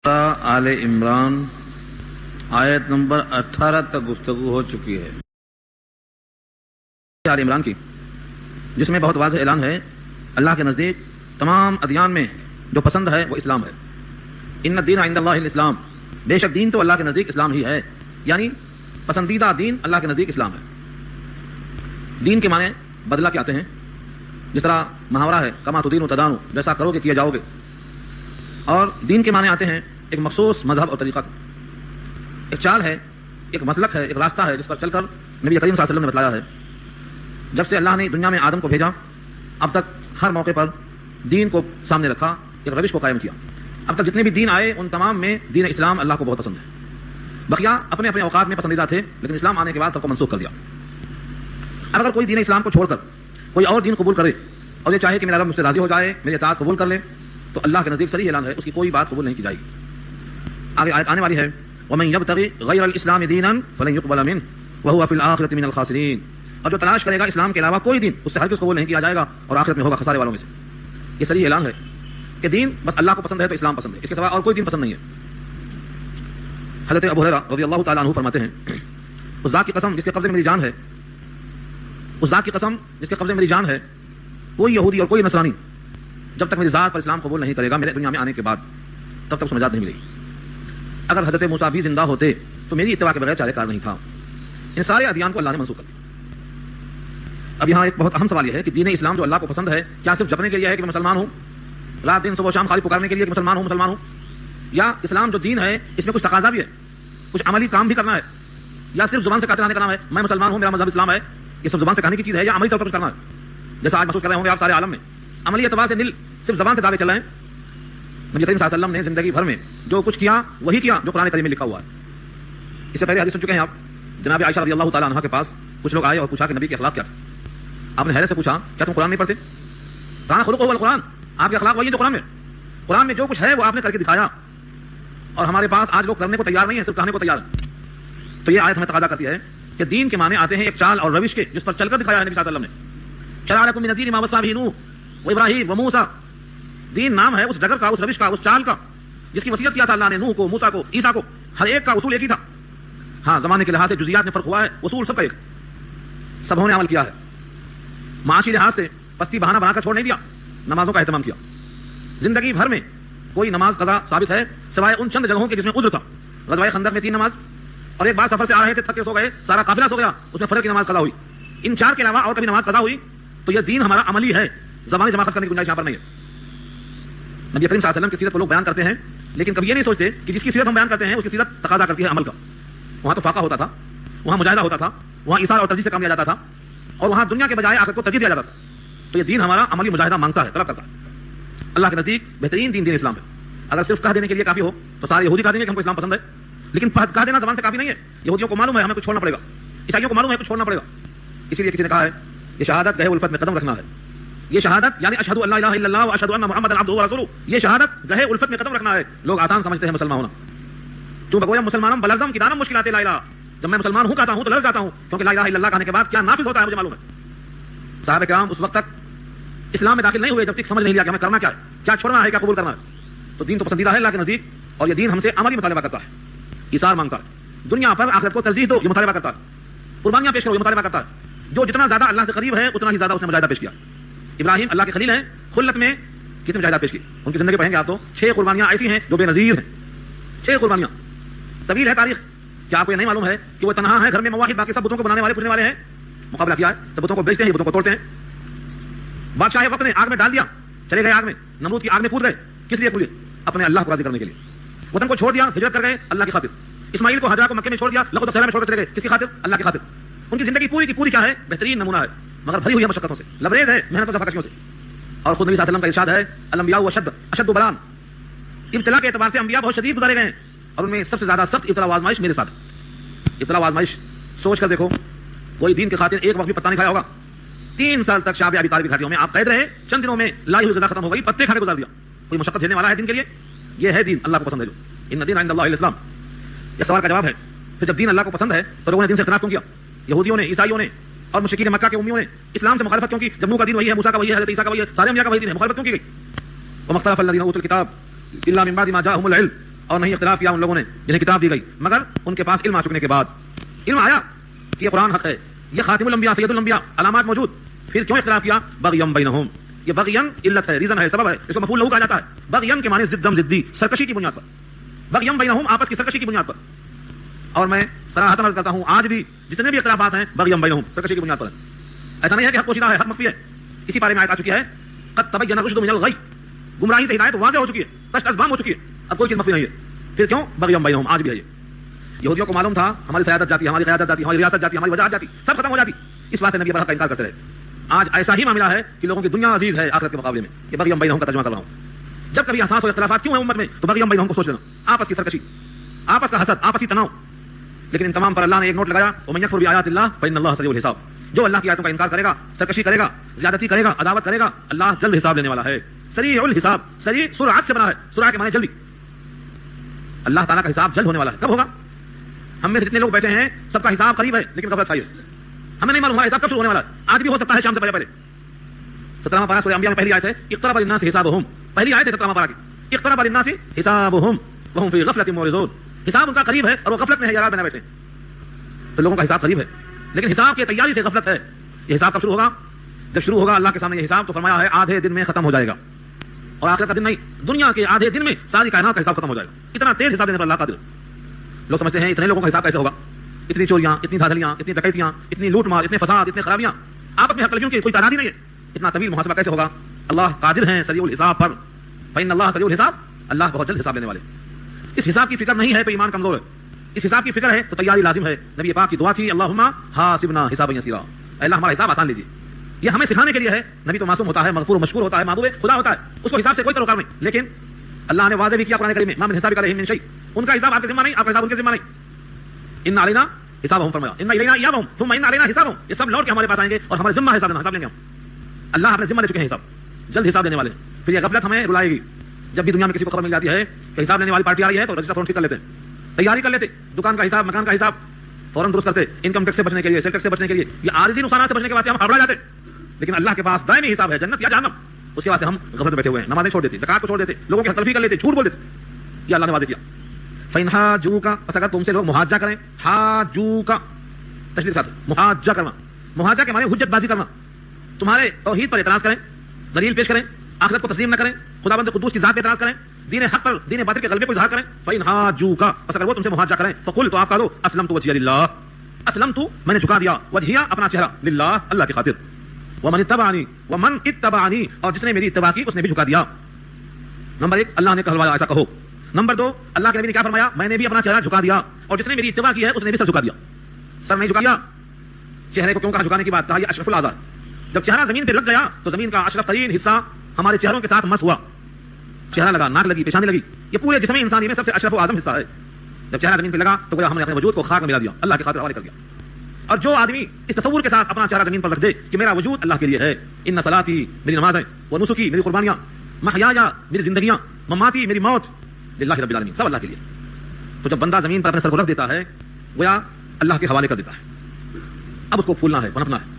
آل عمران آیت نمبر 18 تک گفتگو ہو چکی ہے آل عمران کی، جس میں بہت واضح اعلان ہے اللہ کے نزدیک تمام ادیان میں جو پسند ہے وہ اسلام ہے۔ ان الدین عند اللہ الاسلام، بے شک دین تو اللہ کے نزدیک اسلام ہی ہے، یعنی پسندیدہ دین اللہ کے نزدیک اسلام ہے۔ دین کے معنی بدلہ کے آتے ہیں، جس طرح محاورہ ہے کما تدین تدان، جیسا کرو گے کیا جاؤ گے، اور دین کے معنی آتے ہیں ایک مخصوص مذہب اور طریقہ، ایک چال ہے، ایک مسلک ہے، ایک راستہ ہے جس پر چل کر نبی کریم صلی اللہ علیہ وسلم نے بتلایا ہے۔ جب سے اللہ نے دنیا میں آدم کو بھیجا اب تک ہر موقع پر دین کو سامنے رکھا، ایک روش کو قائم کیا۔ اب تک جتنے بھی دین آئے ان تمام میں دین اسلام اللہ کو بہت پسند ہے۔ بقیہ اپنے اپنے اوقات میں پسندیدہ تھے، لیکن اسلام آنے کے بعد سب کو منسوخ کر دیا۔ اب اگر کوئی دین اسلام کو چھوڑ کر کوئی اور دین قبول کرے اور یہ چاہے کہ میرا رب مجھ سے راضی ہو جائے، میری اطاعت قبول کر لے، تو اللہ کے نزدیک صریح اعلان ہے اس کی کوئی بات قبول نہیں کی جائے گی۔ آگے آیت آنے والی ہے وَمَن يَبْتَغِ غَيْرَ الْإِسْلَامِ دِينًا فَلَن يُقْبَلَ مِنْهُ وَهُوَ فِي الْآخِرَةِ مِنَ الْخَاسِرِينَ، اور جو تلاش کرے گا اسلام کے علاوہ کوئی دین، اس سے ہرگز قبول نہیں کیا جائے گا اور آخرت میں ہوگا خسارے والوں میں سے۔ یہ صریح اعلان ہے کہ دین بس اللہ کو پسند ہے تو اسلام پسند ہے، اس کے سوا اور کوئی دین پسند نہیں ہے۔ حضرت ابو ہریرہ رضی اللہ تعالیٰ عنہ فرماتے ہیں اس ذات کی قسم جس کے قبضے میں میری جان ہے، اس ذات کی قسم جس کے قبضے میں میری جان ہے، کوئی یہودی اور کوئی نصرانی جب تک میری ذات پر اسلام قبول نہیں کرے گا میرے دنیا میں آنے کے بعد، تب تک اس کو نجات نہیں ملے گی۔ اگر حضرت موسیٰ بھی زندہ ہوتے تو میری اتباع کے بغیر چارہ کار نہیں تھا۔ ان سارے ادیان کو اللہ نے منسوخ کر دیا۔ اب یہاں ایک بہت اہم سوال یہ ہے کہ دین اسلام جو اللہ کو پسند ہے، کیا صرف جپنے کے لیے ہے کہ میں مسلمان ہوں، رات دن صبح و شام خالی پکارنے کے لیے کہ مسلمان ہوں، یا اسلام جو دین ہے اس میں کچھ تقاضا بھی ہے، کچھ عملی کام بھی کرنا ہے، یا صرف زبان سے کہتے رہنے کا نام ہے میں مسلمان ہوں میرا مذہب اسلام ہے، یہ سب زبان سے کہنے کی چیز ہے یا عملی طور پر کچھ کرنا ہے؟ جیسا آج محسوس کر رہے ہوں گے آپ سارے عالم میں عملی اعتبار سے صرف زبان سے دعوے چل رہے ہیں۔ نبی کریم صلی اللہ علیہ وسلم نے زندگی بھر میں جو کچھ کیا وہی کیا جو قرآن کریم میں لکھا ہوا ہے۔ اس سے پہلے حدیث سن چکے ہیں آپ، جناب عائشہ رضی اللہ تعالیٰ عنہا کے پاس کچھ لوگ آئے اور پوچھا کہ نبی کے اخلاق کیا تھے۔ آپ نے حیرت سے پوچھا کیا تم قرآن نہیں پڑھتے؟ کہاں خلق هو القرآن، آپ کے اخلاق وہی جو قرآن میں جو کچھ ہے وہ آپ نے کر کے دکھایا، اور ہمارے پاس آج لوگ کرنے کو تیار نہیں ہے، صرف کہنے کو تیار ہیں۔ تو یہ آیت ہمیں تقاضا کرتی ہے کہ دین کے معنی آتے ہیں ایک چال اور روش کے جس پر چل کر دکھایا ہے نبی صلی اللہ علیہ وسلم نے۔ شرع لکم من الدین ما وصى به نوح وابراہیم وموسیٰ، دین نام ہے اس ڈگر کا، اس روش کا، اس چال کا جس کی وصیت کیا تھا اللہ نے نوح کو، موسیٰ کو، عیسیٰ کو، ہر ایک کا اصول ایک ہی تھا۔ ہاں زمانے کے لحاظ سے جزیات میں فرق ہوا ہے، اصول سب کا ایک، سبوں نے عمل کیا ہے۔ معاشی لحاظ سے پستی بہانہ بنا کر چھوڑ نہیں دیا، نمازوں کا اہتمام کیا۔ زندگی بھر میں کوئی نماز قضا ثابت ہے سوائے ان چند جگہوں کے جس میں عذر تھا۔ غزوہ خندق میں 3 نماز، اور ایک بار سفر سے آ رہے تھے تھکے سو گئے، سارا قافلہ سو گیا، اس میں فجر کی نماز قضا ہوئی۔ ان 4 کے علاوہ اور کبھی نماز قضا ہوئی تو یہ دین ہمارا عملی ہے، زبانی جمع کرنے کی گنجائش یہاں پر نہیں ہے۔ نبی کریم صلی اللہ علیہ وسلم کی سیرت کو لوگ بیان کرتے ہیں لیکن کبھی یہ نہیں سوچتے کہ جس کی سیرت ہم بیان کرتے ہیں اس کی سیرت تقاضا کرتی ہے عمل کا۔ وہاں تو فاقہ ہوتا تھا، وہاں مجاہدہ ہوتا تھا، وہاں ایثار اور ترجیح سے کام لیا جاتا تھا، اور وہاں دنیا کے بجائے آخرت کو ترجیح دیا جاتا تھا۔ تو یہ دین ہمارا عملی مجاہدہ مانگتا ہے، طلب کرتا ہے۔ اللہ کے نزدیک بہترین دین اسلام ہے۔ اگر صرف کہہ دینے کے لیے کافی ہو تو سارے یہودی کہہ دیں گے کہ ہم کو اسلام پسند ہے، لیکن کہہ دینا زبان سے کافی نہیں ہے۔ یہودیوں کو معلوم ہے ہمیں کچھ چھوڑنا پڑے گا، عیسائیوں کو معلوم ہے کچھ چھوڑنا پڑے گا۔ اسی لیے کسی نے کہا ہے یہ شہادت گہے الفت میں قدم رکھنا ہے۔ یہ شہادت یعنی اشہد ان لا الہ الا اللہ و اشہد ان محمد عبدہ ورسولہ، یہ شہادت گہے الفت میں قدم رکھنا ہے۔ لوگ آسان سمجھتے ہیں مسلمان ہونا، تو بگویا مسلمانوں بلزم کی دانم مشکلات لا الہ، جب میں مسلمان ہوں کہتا ہوں تو لرز جاتا ہوں، کیونکہ لا الہ الا اللہ کہنے کے بعد کیا نافذ ہوتا ہے مجھے معلوم ہے۔ صحابہ کرام اس وقت تک اسلام میں داخل نہیں ہوئے جب تک سمجھ نہیں لیا کہ ہمیں کرنا کیا ہے، کیا چھوڑنا ہے، کیا قبول کرنا ہے۔ تو دین تو پسندیدہ ہے اللہ کے نزدیک، اور یہ دین ہم سے عملی مطالبہ کرتا ہے، ایثار مانگتا ہے، دنیا پر آخرت کو ترجیح دو یہ مطالبہ کرتا ہے، قربانیاں پیش کرو یہ مطالبہ کرتا ہے۔ جو جتنا زیادہ اللہ سے قریب ہے اتنا ہی زیادہ اس نے مجاہدہ پیش کیا۔ ابراہیم اللہ کے خلیل ہیں، خلت میں کتنے مجاہدہ پیش کی، ان کی زندگی پڑھیں گے آپ تو 6 قربانیاں ایسی ہیں جو بے نظیر ہیں۔ 6 قربانیاں، طویل ہے تاریخ۔ کیا آپ کو یہ نہیں معلوم ہے کہ وہ تنہا ہے گھر میں مواحد، باقی سب بتوں کو بنانے والے پوجنے والے ہیں؟ مقابلہ کیا ہے، سب بتوں کو بیچتے ہیں، بتوں کو توڑتے ہیں۔ بادشاہ وقت نے آگ میں ڈال دیا، چلے گئے آگ میں، نمرود کی آگ میں کود گئے، کس لیے کودے؟ اپنے اللہ کو راضی کرنے کے لیے۔ وطن کو چھوڑ دیا، ہجرت کر گئے اللہ کی خاطر۔ اسماعیل کو ہجرہ کو مکے میں چھوڑ دیا، لقد صحرا میں چھوڑ کر چلے گئے، کس کی خاطر؟ اللہ کی خاطر۔ ان کی زندگی پوری کی پوری کیا ہے؟ بہترین نمونہ ہے، مگر بھری ہوئی ہے مشقتوں سے، لبریز ہے محنت و جفاکشیوں سے۔ اور خود نبی صلی اللہ علیہ وسلم کا ارشاد ہے الانبیاء اشد بلاء، ابتلا کے اعتبار سے انبیاء بہت شدید گزارے گئے ہیں، اور ان میں سب سے زیادہ سخت ابتلا و آزمائش میرے ساتھ۔ ابتلا و آزمائش سوچ کر دیکھو، کوئی دین کی خاطر ایک وقت بھی پتہ نہیں کھایا ہوگا۔ 3 سال تک شعب ابی طالب کی گھاٹیوں میں آپ قید رہے، چند دنوں میں لائی ہوئی غذا ختم ہو گئی، پتے کھانے گزار دیا۔ کوئی مشقت جھیلنے والا ہے دین کے لیے؟ یہ ہے دین اللہ کو پسند ہے جو ان الدین عند اللہ الاسلام۔ یہ سوال کا جواب ہے پھر جب دین اللہ کو پسند ہے تو لوگوں نے دین سے اختلاف کیوں کیا؟ یہودیوں نے، عیسائیوں نے اور مشرکین مکہ کے امیوں نے اسلام سے مخالفت کیوں کی؟ جب نوح کا دین وہی ہے، موسیٰ کا وہی ہے، حضرت عیسیٰ کا وہی ہے، سارے انبیاء کا وہی دین ہے، مخالفت کیوں کی گئی؟ وما اختلف الذین اوتوا الکتاب الا من بعد ما جاءهم العلم اور نہیں اختلاف کیا ان لوگوں نے جنہیں کتاب دی گئی مگر ان کے پاس علم آ چکنے کے بعد. علم آیا کہ یہ قرآن حق ہے, یہ خاتم الانبیاء سید الانبیاء, علامات موجود, پھر کیوں اختلاف کیا؟ بغیم بینہم. یہ بغین علت ہے, ریزن ہے, سبب ہے, اس کو مفعول لہو کہا جاتا ہے. بغین کے معنی ضدم ضدی, سرکشی کی بنیاد پر. بغیم بینہم آپس کی سرکشی کی بنیاد پر. اور میں صراحتاً عرض کرتا ہوں آج بھی جتنے بھی اختلافات ہیں بغیم بینہم, سرکشی کی بنیاد پر ہیں. ایسا نہیں ہے کہ حق پوشیدہ ہے, حق مخفی ہے. اسی بارے میں آیت آ چکی ہے قد تبین الرشد من الغی, گمراہی سے ہدایت واضح ہو چکی ہے, کشت ازبام ہو چکی ہے, اب کوئی چیز مخفی نہیں ہے. پھر کیوں بغیم بینہم؟ آج بھی ہے. یہودیوں کو معلوم تھا ہماری سیادت جاتی, ہماری قیادت جاتی, ہماری ریاست جاتی, ہماری وجاہت جاتی, سب ختم ہو جاتی, اس بات سے نبی پر حق کا انکار کرتے رہے. آج ایسا ہی معاملہ ہے کہ لوگوں کی دنیا عزیز ہے آخرت کے مقابلے میں. یہ بغیم بینہم کا ترجمہ کر رہا ہوں. جب کبھی احساس ہو اختلافات کیوں ہیں امت میں تو بغیم بینہم کو سوچ لینا, آپس کی سرکشی, آپس کا حسد, آپسی تناؤ. لیکن ان تمام پر اللہ نے ایک نوٹ لگایا, ومن یکفر بآیات اللہ فإن اللہ سریع الحساب. جو اللہ کی آیتوں کا انکار کرے گا, سرکشی کرے گا, زیادتی کرے گا, عداوت کرے گا, اللہ جلد حساب لینے والا ہے. سریع الحساب, سریع سرعت سے بنا ہے, سرعت کے معنی جلدی. اللہ تعالیٰ کا حساب جلد ہونے والا ہے. کب ہوگا؟ ہم میں سے جتنے لوگ بیٹھے ہیں سب کا حساب قریب ہے لیکن غفلت چھائی ہے. ہمیں نہیں معلوم حساب کب شروع ہونے والا ہے. آج بھی ہو سکتا ہے شام سے پہلے. 17واں پارہ سورہ انبیاء میں پہلی آیت ہے اقترب للناس حسابهم, پہلی آیت ہے 17واں پارہ کی. اقترب للناس حسابهم وهم في غفلة معرضون. حساب ان کا قریب ہے اور وہ غفلت میں ہے, یار بنا بیٹھے. تو لوگوں کا حساب قریب ہے لیکن حساب کی تیاری سے غفلت ہے. یہ حساب کب شروع ہوگا؟ جب شروع ہوگا اللہ کے سامنے یہ حساب تو فرمایا ہے آدھے دن میں ختم ہو جائے گا. اور آخرت کا دن نہیں, دنیا کے آدھے دن میں ساری کائنات کا حساب ختم ہو جائے گا. اتنا تیز حساب دینے پر اللہ قادر. لوگ سمجھتے ہیں اتنے لوگوں کا حساب کیسے ہوگا؟ اتنی چوریاں, اتنی دھاندلیاں, اتنی ڈکیتیاں, اتنی لوٹ مار, اتنے فساد, اتنے خرابیاں, آپس میں حق تلفیوں کی کوئی تعداد ہی نہیں ہے. اتنا طویل محاسبہ کیسے ہوگا؟ اللہ قادر ہیں سریع الحساب پر. فإن اللہ سریع الحساب, اللہ بہت جلد حساب لینے والے. اس حساب کی فکر نہیں ہے تو ایمان کمزور ہے. اس حساب کی فکر ہے تو تیاری لازم ہے. نبی پاک کی دعا تھی اللہم حاسبنا حسابا یسیرا, اللہ ہمارا حساب آسان لیجیے. یہ ہمیں سکھانے کے لیے ہے. نبی تو معصوم ہوتا ہے, مغفور و مشکور ہوتا ہے, محبوب خدا ہوتا ہے, اس کو حساب سے کوئی تعلق نہیں. لیکن اللہ نے واضح بھی کیا قرآن کریم میں ما من حسابک علیہم من شیء, ان کا حساب آپ کے ذمہ نہیں, آپ کا حساب ان کے ذمہ نہیں. ان علینا حسابهم, فرمایا ان الینا ایابهم ثم ان علینا حسابهم. یہ سب لوٹ کے ہمارے پاس آئیں گے اور ہمارے ذمہ حساب لینا, حساب لیں گے ہم. اللہ اپنے ذمہ لے چکے ہیں حساب, جلد حساب دینے والے. پھر یہ غفلت ہمیں رلائے گی. جب بھی دنیا میں کسی کو خبر مل جاتی ہے کہ حساب لینے والی پارٹی آ رہی ہے تو رجسٹر فورم ٹھیک کر لیتے ہیں, تیاری کر لیتے, دکان کا حساب, مکان کا حساب فوراً درست کرتے, انکم ٹیکس سے بچنے کے لیے, سیل ٹیکس سے بچنے کے لیے, یہ عارضی نقصانات سے بچنے کے واسطے ہم ہڑبڑا جاتے. لیکن اللہ کے پاس دائمی حساب ہے, جنت یا جہنم, اس کے واسطے ہم غفلت میں بیٹھے ہوئے ہیں. نمازیں چھوڑ دیتے, زکات کو چھوڑ دیتے, لوگوں کی حق تلفی کر لیتے, جھوٹ بول دیتے. یہ اللہ نے واضح کیا. فإن حاجوک, بس اگر تم سے لوگ محاجہ کریں, حاجوک تشدید کے ساتھ محاجہ کرنا, محاجہ کے معنی حجت بازی کرنا, تمہارے توحید پر اعتراض کریں, دلیل پیش کریں, آخرت کو تسلیم نہ کریں, خداوند قدوس کی ذات پہ اعتراض کریں, دین حق پر, دین باطل کے غلبے کو اظہار کریں. فإن حاجوک, بس اگر وہ تم سے محاجہ کریں, فقل, تو آپ کہہ دو اسلمت وجہی للہ, اسلمت میں نے جھکا دیا, وجہیہ اپنا چہرہ, للہ اللہ کی خاطر, ومن اتبعنی اور جس نے میری اتباع کی اس نے بھی جھکا دیا. نمبر 1 اللہ نے کہلوایا ایسا کہو. نمبر 2 اللہ کے نبی نے کیا فرمایا, میں نے بھی اپنا چہرہ جھکا دیا اور جس نے میری اتباع کی ہے اس نے بھی سر جھکا دیا. سر نہیں جھکا دیا. چہرے کو کیوں کہا جھکانے کی بات؟ کہا یہ اشرف الاعضاء. جب چہرہ زمین پہ لگ گیا تو زمین کا اشرف ترین حصہ ہمارے چہروں کے ساتھ مس ہوا. چہرہ لگا, ناک لگی, پیشانی لگی, یہ پورے جسم انسانی میں سب سے اشرف و اعظم حصہ ہے. جب چہرہ زمین پہ لگا تو گویا ہم نے اپنے وجود کو خاک میں ملا دیا, اللہ کی خاطر حوالے کر دیا. اور جو آدمی اس تصور کے ساتھ اپنا چہرہ زمین پر رکھ دے کہ میرا وجود اللہ کے لیے ہے, ان صلاتی میری نماز ہے, و نسکی میری قربانیاں, محیایا میری زندگیاں, مماتی میری موت, للہ رب العالمین, سب اللہ کے لیے. تو جب بندہ زمین پر اپنے سر کو رکھ دیتا ہے گویا اللہ کے حوالے کر دیتا ہے. اب اس کو پھولنا ہے, پنپنا ہے.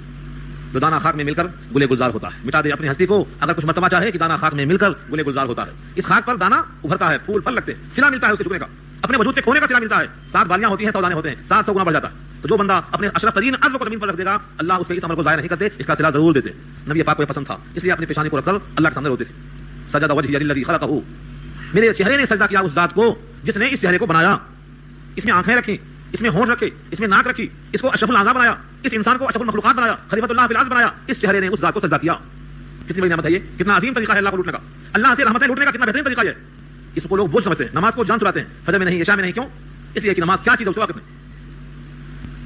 جو دانا خاک میں مل کر گلے گلزار ہوتا ہے, مٹا دے اپنی ہستی کو اگر کچھ مرتبہ چاہے کہ دانا خاک میں مل کر گلے گلزار ہوتا ہے. اس خاک پر دانا ابھرتا ہے, پھول پھل لگتے ہیں, صلہ ملتا ہے اس کے جھکنے کا, اپنے وجود کے کھونے کا صلہ ملتا ہے. 7 بالیاں ہوتی ہیں, 100 دانے ہوتے ہیں, 700 گنا بڑھ جاتا ہے. تو جو بندہ اپنے اشرف ترین عزم کو زمین پر رکھ دے گا اللہ اس کے اس عمل کو ضائع نہیں کرتے, اس کا صلہ ضرور دیتے. نبی پاک کو یہ پسند تھا اس لیے اپنی پیشانی کو رکھ کر اللہ کے سامنے روتے تھے. سجد وجهي للذي خلقه, میرے چہرے نے سجدہ کیا اس ذات کو جس نے اس چہرے کو بنایا. اس میں آنکھیں رکھی, اس میں ہونٹ رکھے, اس میں ناک رکھی, اس کو اشرف الاعضاء بنایا, اس انسان کو اشرف المخلوقات بنایا, خلیفۃ اللہ فی الارض بنایا. اس چہرے نے اس ذات کو سجدہ کیا. کتنی بڑی نعمت ہے یہ, کتنا عظیم طریقہ ہے اللہ کو لوٹنے کا, اللہ سے رحمتیں لوٹنے کا کتنا بہترین طریقہ ہے. اس کو لوگ بول سمجھتے ہیں, نماز کو جان چلاتے ہیں, فجر میں نہیں, عشاء میں نہیں. کیوں؟ اس لیے کہ نماز کیا چیز ہے اس وقت میں.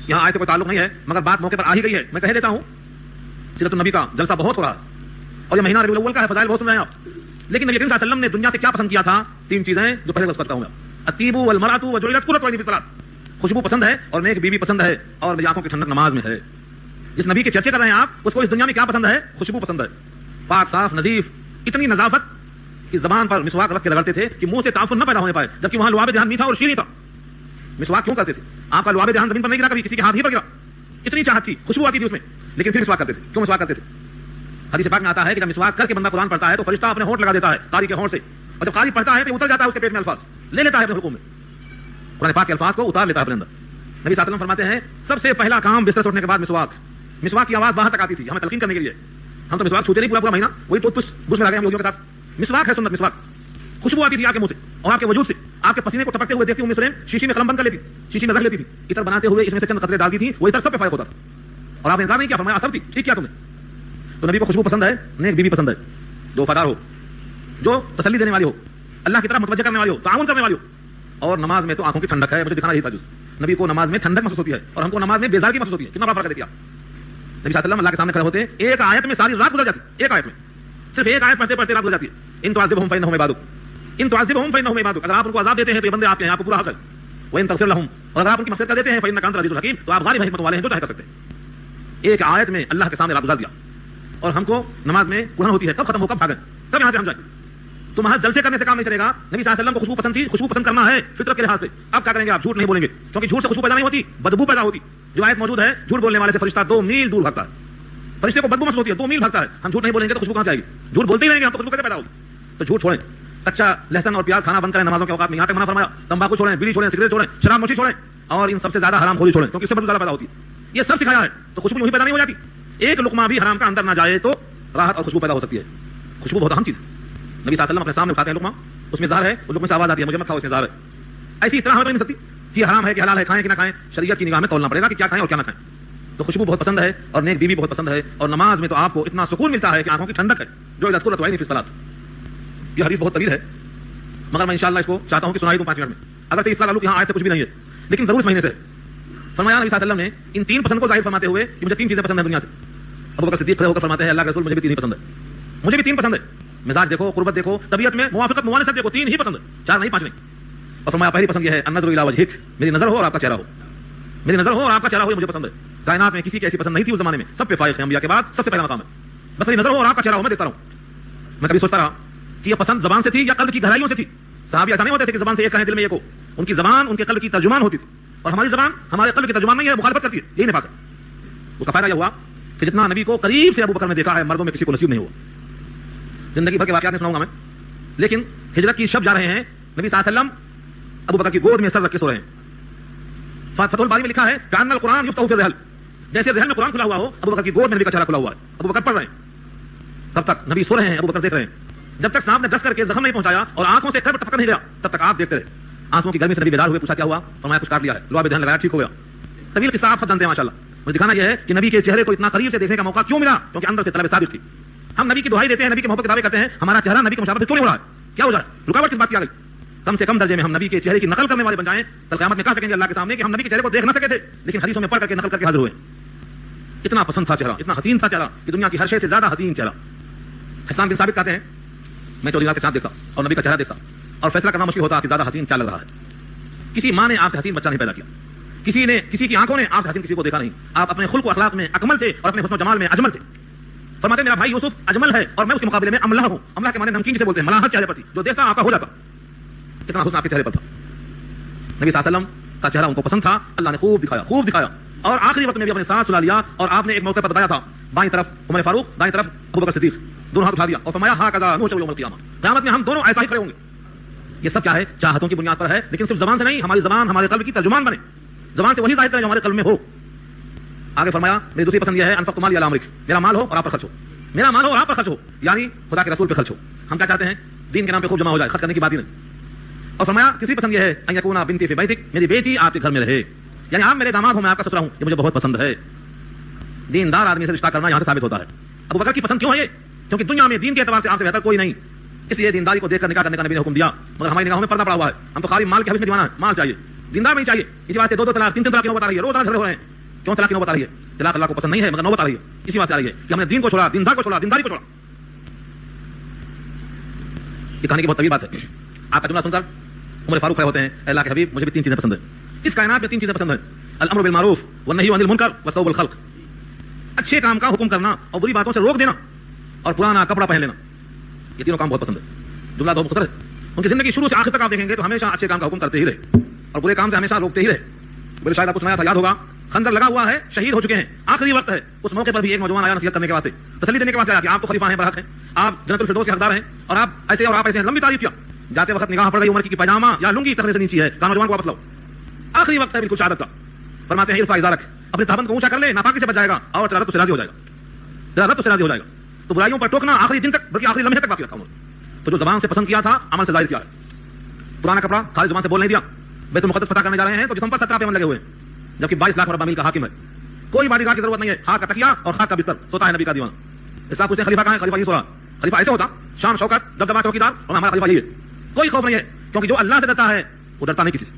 یہاں آئے سے کوئی تعلق نہیں ہے مگر بات موقع پر آ ہی گئی ہے, میں کہہ دیتا ہوں. سیرت النبی کا جلسہ بہت ہو رہا ہے اور یہ مہینہ ربیع الاول کا ہے, فضائل بہت سن رہے ہیں آپ. لیکن نبی کریم صلی اللہ علیہ وسلم نے دنیا سے کیا پسند کیا تھا؟ 3 چیزیں جو پہلے کرتا ہوں میں. الطیب والمرأۃ وجعلت قرۃ عینی فی الصلاۃ, خوشبو پسند ہے اور نیک بیوی پسند ہے اور میری آنکھوں کی ٹھنڈک نماز میں ہے. جس نبی کے چرچے کر رہے ہیں آپ اس کو اس دنیا میں کیا پسند ہے؟ خوشبو پسند ہے, پاک صاف نظیف, اتنی نظافت کہ زبان پر مسواک رکھ کے رگڑتے تھے کہ منہ سے تعفن نہ پیدا ہونے پائے, جبکہ وہاں لعاب دہان میٹھا اور شیریں تھا. مسواک کیوں کرتے تھے؟ آپ کا لعاب دہان زمین پر نہیں گرا کبھی, کسی کے ہاتھ ہی پر گرا, اتنی چاہت تھی, خوشبو آتی تھی اس میں, لیکن پھر مسواک کرتے تھے. کیوں مسواک کرتے تھے؟ حدیث پاک میں آتا ہے کہ جب مسواک کر کے بندہ قرآن پڑھتا ہے تو فرشتہ اپنے ہونٹ لگا دیتا ہے, قاری کے ہونٹ سے, اور جب قاری پڑھتا ہے تو اتر جاتا ہے اس کے پیٹ میں الفاظ، لے لیتا ہے اپنے حلقوم میں، قرآن پاک کے الفاظ کو اتار لیتا ہے اپنے اندر۔ نبی صلی اللہ علیہ وسلم فرماتے ہیں سب سے پہلا کام بستر سے اٹھنے کے بعد مسواک کی آواز باہر تک آتی تھی ہمیں تلقین کرنے کے لیے، ہم تو مسواک چھوتے نہیں پورا مہینہ، وہی ٹوٹ پوچھ بش میں لگے ہم لوگوں کے ساتھ۔ مسواک ہے سنت، مسواک خوشبو آتی تھی آپ کے منہ سے اور آپ کے وجود سے، آپ کے پسینے کو ٹپکتے ہوئے دیکھتی سلیم شیشے میں قلم بند کر لیتی، شیشے میں رکھ لیتی تھی، عطر بناتے ہوئے اس میں سے چند قطرے ڈالتی تھی، وہ عطر سب پہ فائق ہوتا تھا اور آپ نے انکار نہیں کیا، فرمایا اثر تھی، ٹھیک کیا تم نے۔ تو نبی کو خوشبو پسند ہے، نیک بیوی پسند ہے، جو وفادار ہو، جو تسلی دینے والی ہو، اللہ کی طرف متوجہ کرنے والی ہو، تعاون کرنے والی ہو۔ اور نماز میں تو آنکھوں کی ٹھنڈک ہے، مجھے دکھانا یہی تھا جس نبی کو نماز میں ٹھنڈک محسوس ہوتی ہے اور ہم کو نماز میں بیزاری محسوس ہوتی ہے، کتنا بڑا فرق ہے دیکھیے۔ نبی صلی اللہ علیہ وسلم اللہ کے سامنے کھڑے ہوتے، ایک آیت میں ساری رات گزر جاتی، ایک آیت میں صرف ایک آیت پڑھتے پڑھتے رات گزر جاتی ہے۔ ان تعذبهم فإنهم عبادك، ان تعذبهم فإنهم عبادك، اگر آپ ان کو عذاب دیتے ہیں تو یہ بندے آپ کے ہیں، آپ کو پورا حق ہے۔ وإن تغفر لهم، اور اگر آپ ان کی مغفرت کر دیتے ہیں فإنك أنت العزيز الحكيم، تو آپ غالب حکمت والے ہیں جو چاہے کر سکتے ہیں۔ ایک آیت میں اللہ کے سامنے رات گزار دیا اور ہم کو نماز میں کڑھن ہوتی ہے، کب ختم ہو کب بھاگیں، کب یہاں سے ہم جائیں۔ تو محض جلسے کرنے سے کام نہیں چلے گا۔ نبی صلی اللہ علیہ وسلم کو خوشبو پسند تھی، خوشبو پسند کرنا ہے فطرت کے لحاظ سے۔ اب کیا کریں گے آپ؟ جھوٹ نہیں بولیں گے، کیونکہ جھوٹ سے خوشبو پیدا نہیں ہوتی، بدبو پیدا ہوتی۔ جو آیت موجود ہے جھوٹ بولنے والے سے فرشتہ 2 میل دور بھاگتا ہے، فرشتے کو بدبو محسوس ہوتی ہے، 2 میل بھاگتا ہے۔ ہم جھوٹ نہیں بولیں گے تو خوشبو کہاں سے آئے گی؟ جھوٹ بولتے ہی رہیں گے ہم تو خوشبو کیسے پیدا ہوگی؟ تو جھوٹ چھوڑیں، کچا لہسن اور پیاز کھانا بند کریں نمازوں کے اوقات میں، یہاں تک منع فرمایا۔ تمباکو چھوڑیں، بیڑی چھوڑیں، سگریٹ چھوڑیں، شراب نوشی چھوڑیں، اور ان سب سے زیادہ حرام خوری چھوڑیں، کیونکہ اس سے بدبو زیادہ پیدا ہوتی ہے۔ یہ سب سکھایا ہے تو خوشبو یوں ہی پیدا نہیں ہو جاتی۔ ایک لقمہ بھی حرام کا اندر نہ جائے تو راحت اور خوشبو پیدا ہو سکتی ہے۔ خوشبو بہت اہم چیز ہے۔ نبی صلی اللہ علیہ وسلم اپنے سامنے اٹھاتے ہیں لقمہ، اس میں زہر ہے، اس لقمے سے آواز آتی ہے مجھے مت کھاؤ، اس میں زہر ہے۔ ایسی اطلاع ہمیں تو نہیں مل سکتی کہ حرام ہے کہ حلال ہے، کھائیں کہ نہ کھائیں، شریعت کی نگاہ میں تولنا پڑے گا کہ کیا کھائیں اور کیا نہ کھائیں۔ تو خوشبو بہت پسند ہے اور نیک بیوی بہت پسند ہے، اور نماز میں تو آپ کو اتنا سکون ملتا ہے کہ آنکھوں کی ٹھنڈک ہے، جو اذا قرۃ عینی فی الصلاۃ۔ یہ حدیث بہت طویل ہے مگر میں انشاءاللہ اس کو چاہتا ہوں کہ سنائی دوں 5 منٹ میں، اگر تو اس سال یہاں آیت سے کچھ بھی نہیں ہے لیکن ضرور اس مہینے سے ہے۔ فرمایا نبی صلی اللہ علیہ وسلم نے ان 3 پسند کو ظاہر فرماتے ہوئے کہ مجھے 3 چیزیں پسند ہیں دنیا سے۔ ابو بکر صدیق کھڑے ہو کر فرماتے ہیں اللہ کے رسول مجھے بھی 3 ہی پسند ہے، مجھے بھی 3 پسند ہے۔ مزاج دیکھو، قربت دیکھو، طبیعت میں موافقت موانست دیکھو، 3 ہی پسند ہے، 4 نہیں 5 نہیں۔ اور فرمایا پہلی پسند یہ ہے النظر الی وجہک، میری نظر ہو اور آپ کا چہرہ ہو، میری نظر ہو اور آپ کا چہرہ ہو، یہ مجھے پسند ہے۔ کائنات میں کسی کی ایسی پسند نہیں تھی اس زمانے میں، سب پہ فائق ہیں، انبیاء کے بعد سب سے پہلا مقام ہے، بس میری نظر ہو اور آپ کا چہرہ ہو، میں دیکھتا رہوں۔ میں کبھی سوچتا رہا کہ یہ پسند زبان سے تھی یا قلب کی گہرائیوں سے تھی۔ صحابی ایسا نہیں ہوتے تھے کہ زبان سے یہ کہیں دل میں یہ کو، ان کی زبان ان کے قلب کی ترجمان ہوتی تھی، اور ہماری زبان ہمارے قلب کی ترجمان نہیں ہے، مخالفت کرتی ہے، یہی نفاق ہے۔ اس کا فائدہ یہ ہوا کہ جتنا نبی کو قریب سے ابو بکر نے دیکھا ہے مردوں میں کسی کو نصیب نہیں ہوا۔ زندگی بھر کے واقعات نہیں سناؤں گا میں، لیکن ہجرت کی شب جا رہے ہیں، نبی صلی اللہ علیہ وسلم ابو بکر کی گود میں سر رکھ کے سو رہے ہیں۔ فتح الباری میں لکھا ہے کہ ان القرآن یفتح فی الرحل، جیسے رحل میں قرآن کھلا ہوا ہو، ابو بکر کی گود میں نبی کا چہرہ کھلا ہوا ہے، ابو بکر پڑھ رہے ہیں۔ کب تک؟ نبی سو رہے ہیں، ابو بکر دیکھ رہے ہیں۔ جب تک سانپ نے ڈس کر کے زخم نہیں پہنچایا اور آنکھوں سے قلب ٹپک نہیں گیا تب تک آپ دیکھتے رہے۔ آنسوں کی گرمی سے نبی بیدار ہوئے، پوچھا کیا ہوا؟ فرمایا کچھ کاٹ لیا ہے، لوہا دھیان لگایا، ٹھیک ہو گیا۔ طویل قصہ آپ خود جانتے ہیں ماشاءاللہ۔ مجھے دکھانا یہ ہے کہ نبی کے چہرے کو اتنا قریب سے دیکھنے کا موقع کیوں ملا، کیونکہ اندر سے طلب ثابت تھی۔ ہم نبی کی دعائی دیتے ہیں، نبی کی محبت کے دعوے کرتے ہیں، ہمارا چہرہ نبی کی مشابہت کیوں نہیں ہو رہا ہے؟ کیا ہو رہا ہے؟ رکاوٹ کس بات کی آ گئی؟ کم سے کم درجے میں ہم نبی کے چہرے کی نقل کرنے والے بن جائیں، کل قیامت میں کہہ سکیں گے اللہ کے سامنے کہ ہم نبی کے چہرے کو دیکھ نہ سکے تھے لیکن حدیثوں میں پڑھ کر کے نقل کر کے حاضر ہوئے۔ اتنا پسند تھا چہرہ، اتنا حسین تھا چہرہ کہ دنیا کی ہر شے سے زیادہ حسین چہرہ۔ حسان بن ثابت کہتے ہیں میں 14 رات کے چاند دیکھتا اور نبی کا چہرہ دیکھتا اور فیصلہ کرنا مشکل ہوتا کہ زیادہ حسین کیا لگ رہا ہے۔ کسی ماں نے آپ سے حسین بچہ نہیں پیدا کیا، کسی کی آنکھوں نے آپ سے حسین کسی کو دیکھا نہیں۔ آپ اپنے خلق و اخلاق میں اکمل تھے اور اپنے حسن و جمال میں اجمل تھے۔ فرماتے میرا بھائی یوسف اجمل ہے اور میں اس کے مقابلے میں املہ ہوں۔ املہ کے معنی نمکین سے بولتے ہیں، ملاحت چہرے پر تھی، جو دیکھتا آپ کا ہو جاتا۔ کتنا حسن آپ کے چہرے پر تھا۔ نبی صلی اللہ علیہ وسلم کا چہرہ ان کو پسند تھا، اللہ نے خوب دکھایا اور آخری وقت میں بھی اپنے ساتھ سلا لیا اور آپ نے ایک موقع پر بتایا تھا، بائیں طرف عمر فاروق، دائیں طرف ابو بکر صدیق، دونوں ہاتھ اٹھا دیا اور فرمایا ہاکذا نحشر یوم القیامہ، قیامت میں ہم دونوں ایسا ہی کھڑے ہوں گے۔ یہ سب کیا ہے؟ چاہتوں کی بنیاد پر ہے، لیکن صرف زبان سے نہیں، ہماری زبان ہمارے قلب کی ترجمان بنے، زبان سے وہی ظاہر کرے جو ہمارے قلب میں ہو۔ آگے فرمایا میری دوسری پسند یہ ہے انفقت مالی علی امرک، میرا مال ہو اور آپ پر خرچ ہو، میرا مال ہو اور آپ پر خرچ ہو، یعنی خدا کے رسول پہ خرچ ہو۔ ہم کیا چاہتے ہیں؟ دین کے نام پہ خوب جمع ہو جائے، خرچ کرنے کی بات ہی نہیں۔ اور فرمایا تیسری پسند یہ ہے ان یکون بنتی فی بیتک، میری بیٹی آپ کے گھر میں رہے، یعنی آپ میرے داماد ہوں، میں آپ کا سسرا ہوں، یہ مجھے بہت پسند ہے۔ دیندار آدمی سے رشتہ کرنا یہاں سے ثابت ہوتا ہے۔ ابو بکر کی پسند کیوں ہے یہ؟ کیونکہ دنیا میں دین کے اعتبار سے آپ سے بہتر کوئی نہیں، اس لیے دینداری کو دیکھ کر نکاح کرنے کا نبی نے حکم دیا، مگر ہماری نگاہوں میں پردہ پڑا ہوا ہے، ہم تو خالی مال کے حوث میں دیوانہ ہے، مال چاہیے، دیندار نہیں چاہیے۔ اسی واسطے 2 طلاق 3 طلاق کی نوبت آ رہی ہے، روز جھگڑے ہو رہے ہیں۔ کیوں طلاق کی نوبت آ رہی ہے؟ طلاق اللہ کو پسند نہیں ہے مگر نوبت آ رہی ہے، اسی واسطے آ رہی ہے کہ ہم نے دین کو چھوڑا، دیندار کو چھوڑا، دینداری کو چھوڑا۔ یہ کہانی کی بہت طویل بات ہے، آپ کا جملہ سن کر عمر فاروق کھڑے ہوتے ہیں، اے اللہ کے حبیب مجھے بھی 3 چیزیں پسند ہیں، اس کائنات میں 3 چیزیں پسند ہیں، الامر بالمعروف والنہی عن المنکر وصوب الخلق، اچھے کام کا حکم کرنا اور بری باتوں سے روک دینا اور پرانا کپڑا پہن لینا، یہ تینوں کام بہت پسند ہے۔ جملہ بہت مختصر ہے، ان کی زندگی شروع سے آخر تک آپ دیکھیں گے تو ہمیشہ اچھے کام کا حکم کرتے ہی رہے اور برے کام سے ہمیشہ روکتے ہی رہے۔ بڑے شاید آپ کو سنایا تھا، یاد ہوگا خنجر لگا ہوا ہے, شہید ہو چکے ہیں, آخری وقت ہے. اس موقع پر بھی ایک نوجوان آیا نصیحت کرنے کے واسطے, تسلی دینے کے واسطے آیا کہ آپ تو خلیفہ ہیں, برحق ہیں, آپ جنت الفردوس کے حقدار ہیں, اور آپ ایسے اور آپ ایسے ہیں. لمبی تعریف کیا. جاتے وقت نگاہ پڑ گئی عمر کی پاجامہ یا لنگی تخنے سے نیچی ہے, کہا نوجوان کو واپس لاؤ, آخری وقت ہے بالکل شہادت کا. فرماتے ہیں ارفع ازارک, اپنے تہبند کو اونچا کر لے, ناپاکی سے بچ جائے گا, اور تیرا رب تو سے راضی ہو جائے گا, تیرا رب تو سے راضی ہو جائے گا. تو برائیوں پر ٹوکنا آخری دن تک, بلکہ آخری لمحے تک باقی رکھا ہوں. تو جو زبان سے پسند کیا تھا, عمل سے ظاہر کیا ہے. پرانا کپڑا خالی زبان سے بول نہیں دیا, بیت المقدس فتح کرنے جا رہے ہیں تو جسم پر 17 پیمن لگے ہوئے ہیں, جبکہ 22 لاکھ مربع میل کا حاکم ہے. کوئی باڈی گارڈ کی ضرورت نہیں ہے, خاک کا تکیا اور خاک کا بستر, سوتا ہے نبی کا دیوانہ. اس آپ پوچھتے ہیں خلیفہ کہاں ہے, خلیفہ یہ سو رہا. خلیفہ ایسے ہوتا, شان شوکت دبدبا چوکیدار, اور ہمارا خلیفہ یہ ہے. کوئی خوف نہیں ہے, کیونکہ جو اللہ سے ڈرتا ہے وہ ڈرتا نہیں کسی سے,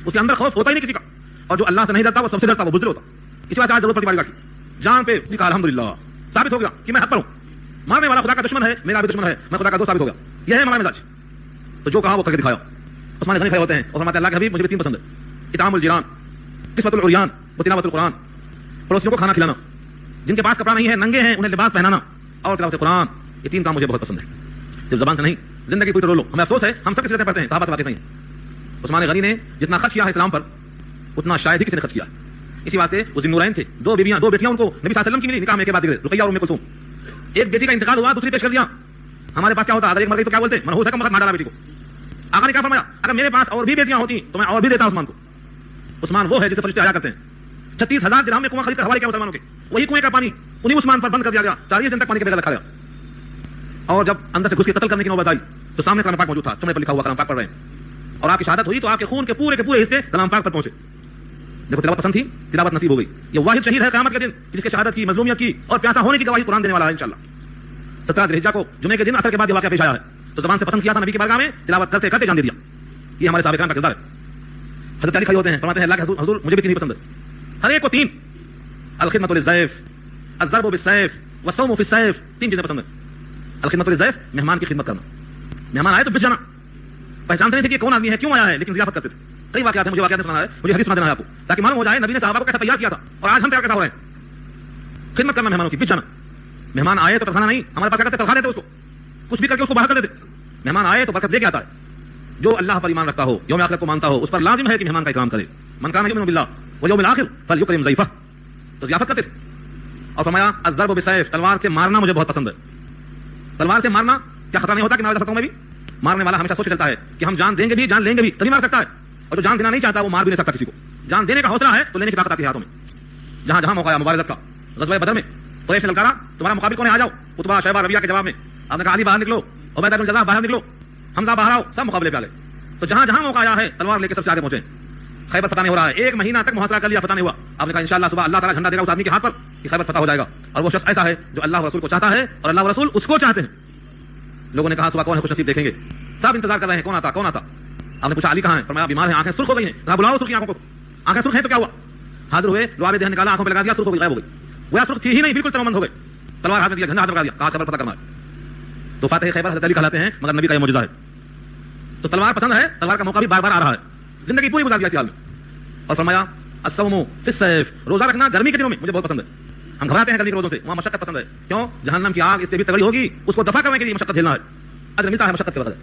اس کے اندر خوف ہوتا ہی نہیں کسی کا. اور جو اللہ سے نہیں ڈرتا وہ سب سے ڈرتا, وہ بزدل ہوتا. اس وجہ سے آج ضرورت پڑتی باڈی گارڈ کی. جان پہ لکھا الحمدللہ, ثابت ہو گیا کہ میں حق پر ہوں. مارنے والا خدا کا دشمن ہے, میرا بھی دشمن ہے, میں خدا کا دوست ثابت ہو گیا. یہ ہے ہمارا مزاج. تو جو کہا وہ کر کے دکھایا. عثمان غنی کھڑے ہوتے ہیں اور فرماتے ہیں اللہ کے حبیب مجھے بھی 3 پسند ہے, اطعام الجیران, قسمت العریان, وتلاوت القرآن. پڑوسیوں کو کھانا کھلانا, جن کے پاس کپڑا نہیں ہے, ننگے ہیں, انہیں لباس پہنانا, اور تلاوت قرآن. یہ 3 کام مجھے بہت پسند ہے. صرف زبان سے نہیں, زندگی پوری ٹرولو. ہمیں افسوس ہے ہم سب کی سیرتیں پڑھتے ہیں, صحابہ سے واقف نہیں. عثمان غنی نے جتنا خرچ کیا ہے اسلام پر, اتنا شاید ہی کسی نے خرچ کیا. اسی واسطے وہ ذی-النورین تھے, 2 بیٹیاں ان کو نبی صلی اللہ علیہ وسلم کی ملی, نکاح میں کے بعد رقیہ اور ام کلثوم. ایک بیٹی کا انتقال ہوا, دوسری پیش کر دیا. ہمارے پاس کیا ہوتا, اگر ایک مر گئی تو کیا بولتے, منحوس ہے کم وقت مار ڈالا بیٹی کو. آقا نے کیا فرمایا, اگر میرے پاس اور بھی بیٹیاں ہوتی تو میں اور بھی دیتا عثمان کو. عثمان وہ ہے جسے فرشتے حیا کرتے ہیں. 36,000 درہم میں کنواں خرید کر حوالے کیا مسلمانوں کے, وہی کنویں کا پانی انہی عثمان پر بند کر دیا گیا. 40 دن تک پانی کے بغیر رکھا گیا. اور جب اندر سے گھس کے قتل کرنے کی نوبت آئی تو سامنے کلام پاک موجود تھا, چمڑے پر لکھا ہوا کلام پاک پڑھ رہے ہیں, اور آپ کی شہادت ہوئی تو آپ کے خون کے پورے حصے کلام پاک پر پہنچے. دیکھو تلاوت پسند تھی, تلاوت نصیب ہو گئی. یہ واحد شہید ہے قیامت کے دن جس کے شہادت کی, مظلومیت کی اور پیاسا ہونے کی گواہی قرآن دینے والا ہے انشاءاللہ. 17 ذی الحجہ کو جمعے کے دن عصر کے بعد یہ واقعہ پیش آیا ہے. تو زبان سے پسند کیا تھا نبی کی بارگاہ میں, تلاوت کرتے کرتے جان دے دیا. یہ ہمارے صحابہ کرام کا کردار ہے. حضرت علی کھڑے ہوتے ہیں, فرماتے ہیں اللہ کے حضور مجھے بھی 3 پسند ہے, ہر ایک کو 3. الخدمۃ للضیف, الضرب بالسیف, والصوم فی السیف. 3 چیزیں پسند ہیں. الخدمۃ للضیف, مہمان کی خدمت کرنا. مہمان آئے تو بچ جانا, پہچانتے نہیں تھے کہ کون آدمی ہے, کیوں آیا ہے, لیکن ضیافت کرتے تھے. کئی واقعات ہیں, مجھے واقعات سنانا ہے, مجھے حدیث سنا دینا ہے آپ کو, تاکہ معلوم ہو جائے نبی نے صحابہ کو کیسا تیار کیا تھا اور آج ہم تیار کیسا ہو رہے ہیں. خدمت کرنا مہمانوں کی, بچ جانا. مہمان آئے تو تلخانا نہیں, ہمارے پاس کیا کرتے, تلخا دیتے اس کو, کچھ بھی کر کے اس کو باہر کر دیتے. مہمان آئے تو برکت دے کے آتا ہے. جو اللہ پر ایمان رکھتا ہو, یوم آخرت کو مانتا ہو, اس پر لازم ہے کہ مہمان کا اکرام کرے. من کان یؤمن باللہ والیوم الآخر فلیکرم ضیفہ. تو ضیافت کرتے تھے. اور فرمایا الضرب بالسیف, تلوار سے مارنا مجھے بہت پسند ہے. تلوار سے مارنا کیا خطرہ نہیں ہوتا کہ مار جا سکتا ہوں میں بھی. مارنے والا ہمیشہ سوچ چلتا ہے کہ ہم جان دیں گے بھی, جان لیں گے بھی, تبھی مار سکتا ہے. اور جو جان دینا نہیں چاہتا وہ مار بھی نہیں سکتا کسی کو. جان دینے کا حوصلہ ہے تو لینے کی طاقت آتی ہے ہاتھوں میں. جہاں جہاں موقع ہے مبارزت کا, غزوہ بدر میں قریش نے للکارا تمہارا مقابل کون ہے, آ جاؤ. عتبہ, شیبہ, ربیعہ کے جواب میں آپ نے کہا علی باہر نکلو, عبیدہ بن جراح باہر نکلو, حمزہ باہر آؤ, سب مقابلے پہ آ گئے. تو جہاں جہاں موقع آیا ہے تلوار لے کے سب سے آگے پہنچے. خیبر فتح نہیں ہو رہا ہے, 1 مہینہ تک محاصرہ کر لیا, فتح نہیں ہوا. آپ نے کہا انشاءاللہ صبح اللہ تعالیٰ جھنڈا دے گا اس آدمی کے ہاتھ پر کہ خیبر فتح ہو جائے گا. اور وہ شخص ایسا ہے جو اللہ و رسول کو چاہتا ہے اور اللہ و رسول اس کو چاہتے ہیں. لوگوں نے کہا صبح کون ہے خوش نصیب دیکھیں گے, سب انتظار کر رہے ہیں کون آتا کون آتا. آپ نے پوچھا علی کہاں ہے, فرمایا بیمار ہے, آنکھیں سرخ ہو گئی ہیں. کہا بلاؤ سرخی آنکھوں کو. آنکھیں سرخ ہیں تو کیا ہوا, حاضر ہوئے, لعاب دہن نکالا, آنکھوں پہ لگا دیا, سرخ ہو گئی, غائب ہو گئی. وہ سرخ تھی ہی نہیں, بالکل تنومند ہو گئے. تلوار ہاتھ میں دیا, جھنڈا ہاتھ میں لگا دیا, کہا خیبر فتح کرنا ہے. تو فاتح خیبر حضرت علی کہلاتے ہیں, مگر نبی کا یہ معجزہ ہے. تو تلوار پسند ہے, تلوار کا موقع بھی بار بار آ رہا ہے. زندگی پوری گزار دیا اسی حال میں. اور فرمایا الصوم فی السیف, روزہ رکھنا گرمی کے دنوں میں مجھے بہت پسند ہے. ہم گھبراتے ہیں گرمی کے روزوں سے, وہاں مشقت پسند ہے. کیوں, جہنم کی آگ اس سے بھی تگڑی ہوگی, اس کو دفع کرنے کے لیے مشقت جھیلنا ہے. اجر ملتا ہے مشقت کے بدلے.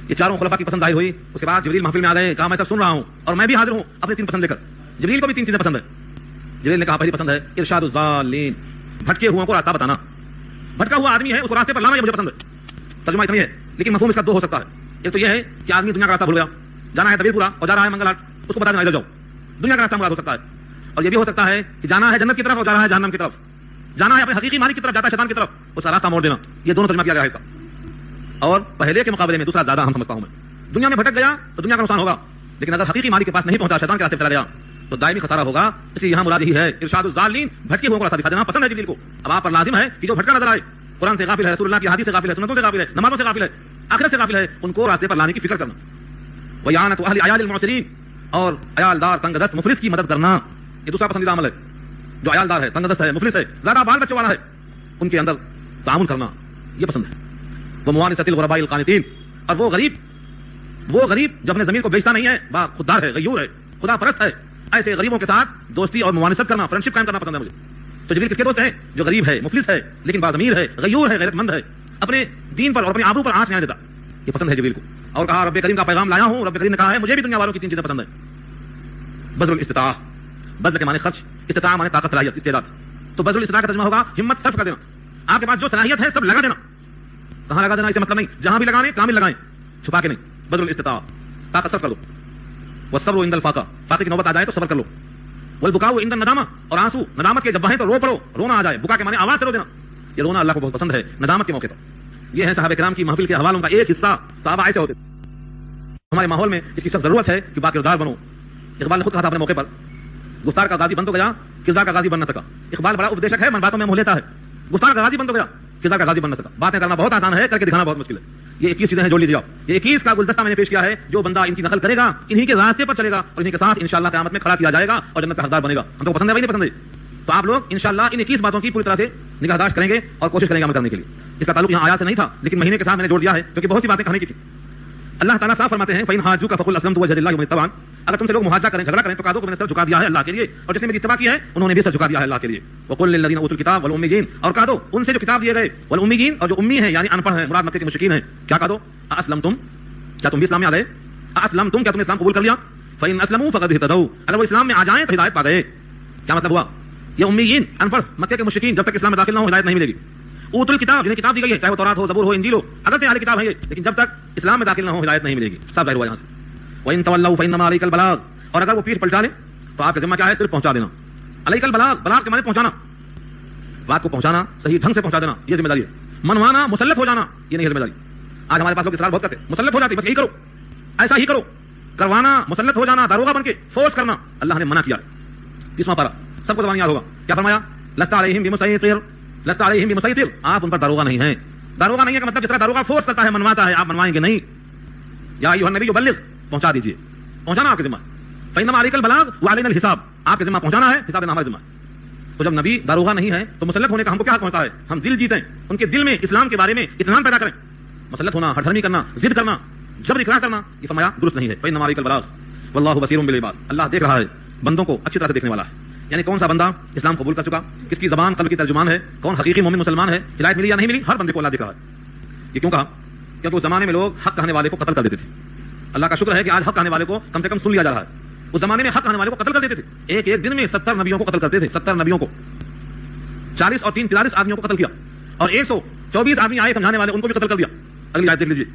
یہ چاروں خلفاء کی پسند ظاہر ہوئی. اس کے بعد جبریل محفل میں آ گئے, کہا میں سب سن رہا ہوں اور میں بھی حاضر ہوں اپنی 3 پسند لے کر. جبریل کو بھی 3 چیزیں پسند ہے. جبریل نے کہا پہلی پسند ہے ارشاد الضالین, بھٹکے ہوا کو راستہ بتانا. بھٹکا ہوا آدمی ہے اس کو راستے پر لانا, یہ مجھے پسند ہے. ترجمہ اتنا ہے, لیکن مفہوم اس کا 2 ہو سکتا ہے. ایک تو یہ ہے کہ آدمی دنیا کا راستہ بھول گیا, جانا ہے دبیر پورا اور جا رہا ہے منگل ہاٹ, اس کو بتا دینا ادھر جاؤ. دنیا کا راستہ مراد ہو سکتا ہے. اور یہ بھی ہو سکتا ہے کہ جانا ہے جنت کی طرف اور جا رہا ہے جہنم کی طرف. جانا ہے اپنے حقیقی مالک کی طرف, جاتا ہے شیطان کی طرف, اس کا راستہ موڑ دینا. یہ دونوں ترجمہ کیا گیا ہے اس کا. اور پہلے کے مقابلے میں دوسرا زیادہ ہم سمجھتا ہوں میں. دنیا میں بھٹک گیا تو دنیا کا نقصان ہوگا, لیکن اگر حقیقی مالک کے پاس نہیں پہنچا, شیطان کے راستے پر چلا گیا تو دائمی خسارہ ہوگا. اس لیے یہاں مراد یہی ہے ارشاد الضالین, بھٹکے ہوئے کو راستہ دکھا دینا پسند ہے جبریل کو. اب آپ پر لازم ہے کہ جو بھٹکا نظر آئے, قرآن سے غافل ہے, رسول اللہ کی حدیث سے غافل ہے, سنتوں سے غافل ہے, نمازوں سے غافل ہے, آخرت سے غافل ہے, ان کو راستے پر لانے کی فکر کرنا. ویانت اہل عیال المعسرین, اور عیال دار تنگ دست مفلس کی مدد کرنا, یہ دوسرا پسندیدہ عمل ہے. جو عیال دار ہے, تنگ دست ہے, مفلس ہے, زیادہ بال بچوں والا ہے, ان کے اندر تعاون کرنا یہ پسند ہے. وہ موانست الغرباء القانتین, اور وہ غریب جو اپنے زمین کو بیچتا نہیں ہے, با خوددار ہے, غیور ہے, خدا پرست ہے, ایسے غریبوں کے ساتھ دوستی اور موانست کرنا, فرینڈشپ قائم کرنا پسند ہے مجھے. تو جبریل کس کے دوست ہیں, جو غریب ہے, مفلس ہے, لیکن باضمیر ہے, غیور ہے, غیرت مند ہے, اپنے دین پر اور اپنے آبرو پر آنچ نہیں دیتا, یہ پسند ہے جبریل کو. اور کہا رب کریم کا پیغام لایا ہوں, رب کریم نے کہا ہے مجھے بھی دنیا والوں کی 3 چیزیں پسند ہیں. بذل الاستطاع, بذل کے معنی خرچ، استطاعت معنی طاقت، صلاحیت، استعداد. تو بذل الاستطاعت کا ترجمہ ہوگا ہمت صرف کر دینا. آپ کے پاس جو صلاحیت ہے سب لگا دینا. کہاں لگا دینا؟ اسے مطلب نہیں جہاں بھی لگانے کامل لگائیں، چھپا کے نہیں. بذل الاستطاعت، طاقت صرف کر دو. والصبر عند الفاقہ، فاقے کی نوبت آ جائے تو صبر کر لو. والبکاء عند الندامہ، اور آنسو ندامت کے جب بہیں تو رو پڑو، رونا آ جائے. بکا کے معنی آواز سے رو دینا. یہ رونا اللہ کو بہت پسند ہے ندامت کے موقع پر. یہ ہے صحابہ کرام کی محفل کے حوالوں کا ایک حصہ. صحابہ ایسے ہوتے. ہمارے ماحول میں اس کی سخت ضرورت ہے کہ با کردار بنو. اقبال نے خود کہا تھا اپنے موقع پر، گفتار کا غازی بن تو گیا، کردار کا غازی بن نہ سکا. اقبال بڑا اپدیشک ہے، من باتوں میں منہ لیتا ہے. گفتار کا غازی بن تو گیا، کردار کا غازی بن نہ سکا. باتیں کرنا بہت آسان ہے، کر کے دکھانا بہت مشکل ہے. یہ 21 چیزیں ہیں، جوڑ لیجیے آپ. یہ 21 کا گلدستہ میں نے پیش کیا ہے. جو بندہ ان کی نقل کرے گا انہی کے راستے پر چلے گا اور انہی کے ساتھ انشاءاللہ قیامت میں کھڑا کیا جائے گا اور جنت کا حقدار بنے گا. ہم کو پسند ہے بھائی، نہیں پسند ہے؟ تو آپ لوگ انشاءاللہ ان 21 باتوں کی پوری طرح سے نگہداشت کریں گے اور کوشش کریں گے عمل کرنے کے لیے. اس کا تعلق یہاں آیات سے نہیں تھا، لیکن مہینے کے ساتھ میں نے جوڑ دیا ہے کیونکہ بہت سی باتیں کہنے کی تھی. اللہ تعالیٰ صاف فرماتے ہیں فَإِنْ حَاجُّوكَ فَقُلْ أَسْلَمْتُ وَجْهِيَ لِلَّهِ وَمَنِ اتَّبَعَنِ. اگر تم سے لوگ محاجہ کریں، جھگڑا کریں تو کہہ دو کہ میں نے سر جھکا دیا ہے اللہ کے لیے، اور جس نے میری اتباع کی ہے انہوں نے بھی سر جھکا دیا ہے اللہ کے لیے. وَقُلْ لِلَّذِينَ أُوتُوا الْكِتَابَ وَالْأُمِّيِّينَ، اور کہہ دو ان سے جو کتاب دیے گئے، والأميين، اور جو امی ہیں یعنی ان پڑھ ہیں، مراد مکے کے مشرکین ہیں. کیا کہہ دو؟ أَأَسْلَمْتُمْ، کیا تم بھی اسلام میں آ گئے؟ أَأَسْلَمْتُمْ، کیا تم نے اسلام قبول کر لیا؟ فَإِنْ أَسْلَمُوا فَقَدْ اهْتَدَوْا، اگر وہ اسلام میں آ جائیں تو ہدایت پا گئے. کیا مطلب ہوا؟ یہ امیین ان پڑھ مکے کے مشرکین جب تک اسلام میں داخل نہ ہو ہدایت نہیں ملے گی. اوتل الکتاب، جنہیں کتاب دی گئی ہے، چاہے وہ تورات ہو، زبور ہو، انجیل ہو، اگرچہ اہل کتاب ہے یہ، لیکن جب تک اسلام میں داخل نہ ہو ہدایت نہیں ملے گی. صاف ظاہر ہوا یہاں سے. وَإِن تَوَلَّوْا فَإِنَّمَا عَلَيْكَ الْبَلَاغُ، اور اگر وہ پیٹھ پلٹا لیں تو آپ کا ذمہ کیا ہے؟ صرف پہنچا دینا. علیک البلاغ، بلاغ کے معنی پہنچانا، بات کو پہنچانا، صحیح ڈھنگ سے پہنچا دینا، یہ ذمہ داری ہے. منوانا، مسلط ہو جانا، یہ نہیں ہے ذمہ داری. آج ہمارے پاس لوگ اصرار بہت کرتے ہیں، مسلط ہو جاتے، بس یہی کرو، ایسا ہی کرو. کروانا، مسلط ہو جانا، داروغہ بن کے فورس کرنا، اللہ نے منع کیا ہے. 30واں پارہ سب کو زبان یاد ہوگا. کیا فرمایا؟ لست علیہم بمسیطر، لست علیہم بمسیطر، آپ ان پر داروغہ نہیں ہیں. داروغہ نہیں ہے کا مطلب جس طرح داروغہ فورس کرتا ہے، منواتا ہے، آپ منوائیں گے نہیں. یا ایھا النبی بلغ، پہنچا دیجیے، پہنچانا آپ کے ذمہ. فإنما علیک البلاغ وعلینا الحساب، آپ کے ذمہ پہنچانا ہے، حساب لینا ہمارے ذمہ. تو جب نبی داروغہ نہیں ہے تو مسلط ہونے کا ہم کو کیا حق پہنچتا ہے؟ ہم دل جیتیں، ان کے دل میں اسلام کے بارے میں اطمینان پیدا کریں. مسلط ہونا، ہٹھرمی کرنا، ضد کرنا، جبر اکراہ کرنا، یہ فرمایا درست نہیں ہے. فإنما علیک البلاغ واللہ بصیر بالعباد، اللہ دیکھ رہا ہے، بندوں کو اچھی طرح سے دیکھنے والا ہے. یعنی کون سا بندہ اسلام قبول کر چکا، کس کی زبان قلب کی ترجمان ہے، کون حقیقی مومن مسلمان ہے، ہدایت ملی یا نہیں ملی، ہر بندے کو اللہ دیکھ رہا ہے. یہ کیوں کہا؟ کیونکہ اس زمانے میں لوگ حق کہنے والے کو قتل کر دیتے تھے. اللہ کا شکر ہے کہ آج حق کہنے والے کو کم سے کم سن لیا جا رہا ہے. اس زمانے میں حق کہنے والے کو قتل کر دیتے تھے. ایک دن میں 70 نبیوں کو قتل کرتے تھے. 70 نبیوں کو، 40 اور 3 43 آدمیوں کو قتل کیا، اور 124 آدمی آئے سمجھانے والے، ان کو بھی قتل کر دیا. اگلی آیت دیکھ لیجیے.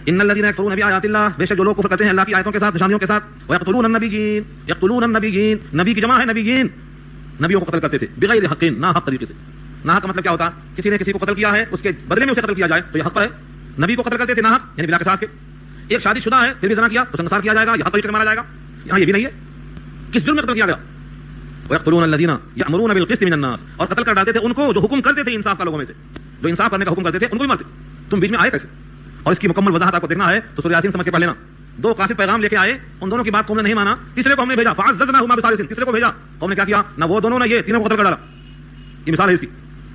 ان الذين يكفرون بآيات الله، بے شک جو لوگ کفر کرتے ہیں اللہ کی آیتوں کے ساتھ، نشانیوں کے ساتھ. ويقتلون النبيين، يقتلون النبيين، نبی کی جمع ہے نبیین، نبیوں کو قتل کرتے تھے. بغیر حق، نہ حق طریقے سے. نہ حق کا مطلب کیا ہوتا؟ کسی نے کسی کو قتل کیا ہے، اس کے بدلے میں اسے قتل کیا جائے تو یہ حق پر ہے. نبی کو قتل کرتے تھے نہ حق، یعنی بلا قصاص کے. ایک شادی شدہ ہے پھر بھی زنا کیا تو سنسار کیا جائے گا، یہ حق طریقے سے مارا جائے گا. یہاں یہ بھی نہیں ہے. کس جرم میں قتل کیا گیا؟ ويقتلون الذين يأمرون بالقسط من الناس، اور قتل کر ڈالتے تھے ان کو جو حکم کرتے تھے انصاف کا لوگوں میں سے، جو انصاف کرنے کا حکم کرتے تھے ان کو بھی مارتے. تم بیچ میں آئے کیسے؟ اور اس کی مکمل وضاحت آپ کو دیکھنا ہے تو سورہ یاسین سمجھ کے پڑھ لینا. 2 قاصد پیغام لے کے آئے، ان دونوں کی بات قوم نے نہیں مانا، تیسرے کو ہم نے بھیجا، فعززناهما بثالث، تیسرے کو بھیجا. قوم نے کیا کیا؟ نہ وہ دونوں نہ یہ تینوں کو قتل کر ڈالا. یہ مثال ہے اس کی.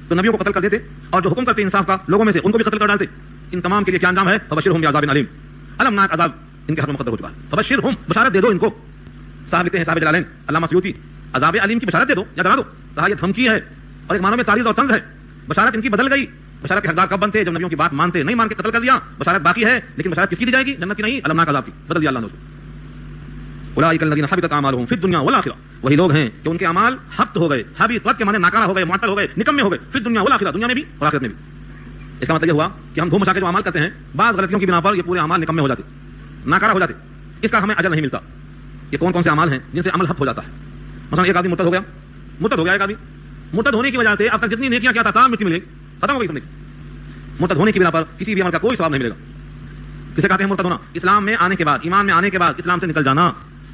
تو نبیوں کو قتل کر دیتے اور جو حکم کرتے انصاف کا لوگوں میں سے ان کو بھی قتل کر ڈالتے. ان تمام کے لیے کیا انجام ہے؟ فبشرهم بعذاب علیم، المناک عذاب ان کے حق میں مقدر ہو چکا ہے. فبشرهم، بشارت دے دو ان کو. صاحب لکھتے ہیں صاحب جلالین علامہ سیوطی، عذاب علیم کی بشارت دے دو یا ڈرا دو. کہا یہ دھمکی ہے اور ایک معنوں میں تعریض اور طنز ہے. بشارت ان کی بدل گئی. بشارت کے حقدار کب بنتے؟ جب نبیوں کی بات مانتے، نہیں مان کے قتل کر دیا. بشارت باقی ہے لیکن بشارت کس کی دی جائے گی؟ جنت کی نہیں، المناک عذاب کی. بدل دیا اللہ نے اس کو. اولئک الذین حبطت اعمالهم فی الدنیا والآخرہ، وہی لوگ ہیں کہ ان کے اعمال حبط ہو گئے. حبط کے معنی ناکارہ ہو گئے، معطل ہو گئے، نکمے ہو گئے. فی الدنیا والآخرہ، دنیا میں بھی اور آخرت میں بھی. اس کا مطلب یہ ہوا کہ ہم دھوم مچا کے جو اعمال کرتے ہیں بعض غلطیوں کی بنا پر یہ پورے اعمال نکمے ہو جاتے، ناکارہ ہو جاتے. اس کا ہمیں اجر نہیں ملتا. یہ کون کون سے اعمال ہیں جن سے عمل حبط ہو جاتا ہے؟ مثلا ایک آدمی مرتد ہو گیا، ایک آدمی مرتد ہونے کی وجہ سے اب تک جتنی نیکیاں کیا تھا سب مٹی ملے گی، ختم ہو گئی. مرتد ہونے کی بنا پر کسی بھی عمل کا کوئی ثواب نہیں ملے گا. کسے کہتے ہیں مرتد ہونا؟ اسلام میں آنے کے بعد، ایمان میں آنے کے بعد اسلام سے نکل جانا.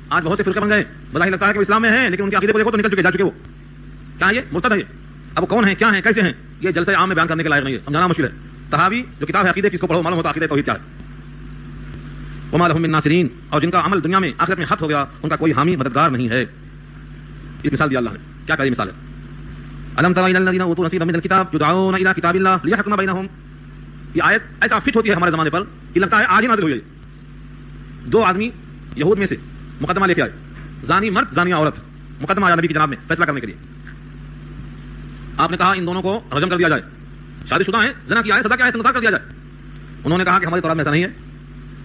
آج بہت سے فرقے بن گئے، بظاہر لگتا ہے کہ وہ اسلام میں ہیں لیکن ان کے عقیدے کو دیکھو تو نکل چکے، جا چکے. وہ کیا یہ مرتد ہے؟ اب وہ کون ہے، کیا ہے، کیسے ہیں؟ یہ جلسے عام میں بیان کرنے کے لائق نہیں ہے، سمجھانا مشکل ہے. تحاوی جو کتاب ہے عقیدے کی، اس کو پڑھو معلوم ہوتا ہے عقیدہ توحید کیا ہے. وما لهم من ناصرین، اور جن کا عمل دنیا میں آخرت میں حق ہو گیا ان کا کوئی حامی مددگار نہیں ہے. یہ مثال دیا اللہ نے. کیا کہا یہ مثال ہے؟ الم تر الى الذين اوتوا نصيبا من الكتاب يدعون الى كتاب الله ليحكم بينهم. یہ آیت ایسا فٹ ہوتی ہے ہمارے زمانے پر کہ لگتا ہے آج ہی نازل ہوئی ہے. 2 آدمی یہود میں سے مقدمہ لے کے آئے، زانی مرد زانیہ عورت، مقدمہ آیا نبی کی جناب میں فیصلہ کرنے کے لیے. آپ نے کہا ان دونوں کو رجم کر دیا جائے، شادی شدہ ہیں، زنا کیا ہے، سزا کیا ہے، سنسار کر دیا جائے. انہوں نے کہا کہ ہماری تورات میں ایسا نہیں ہے.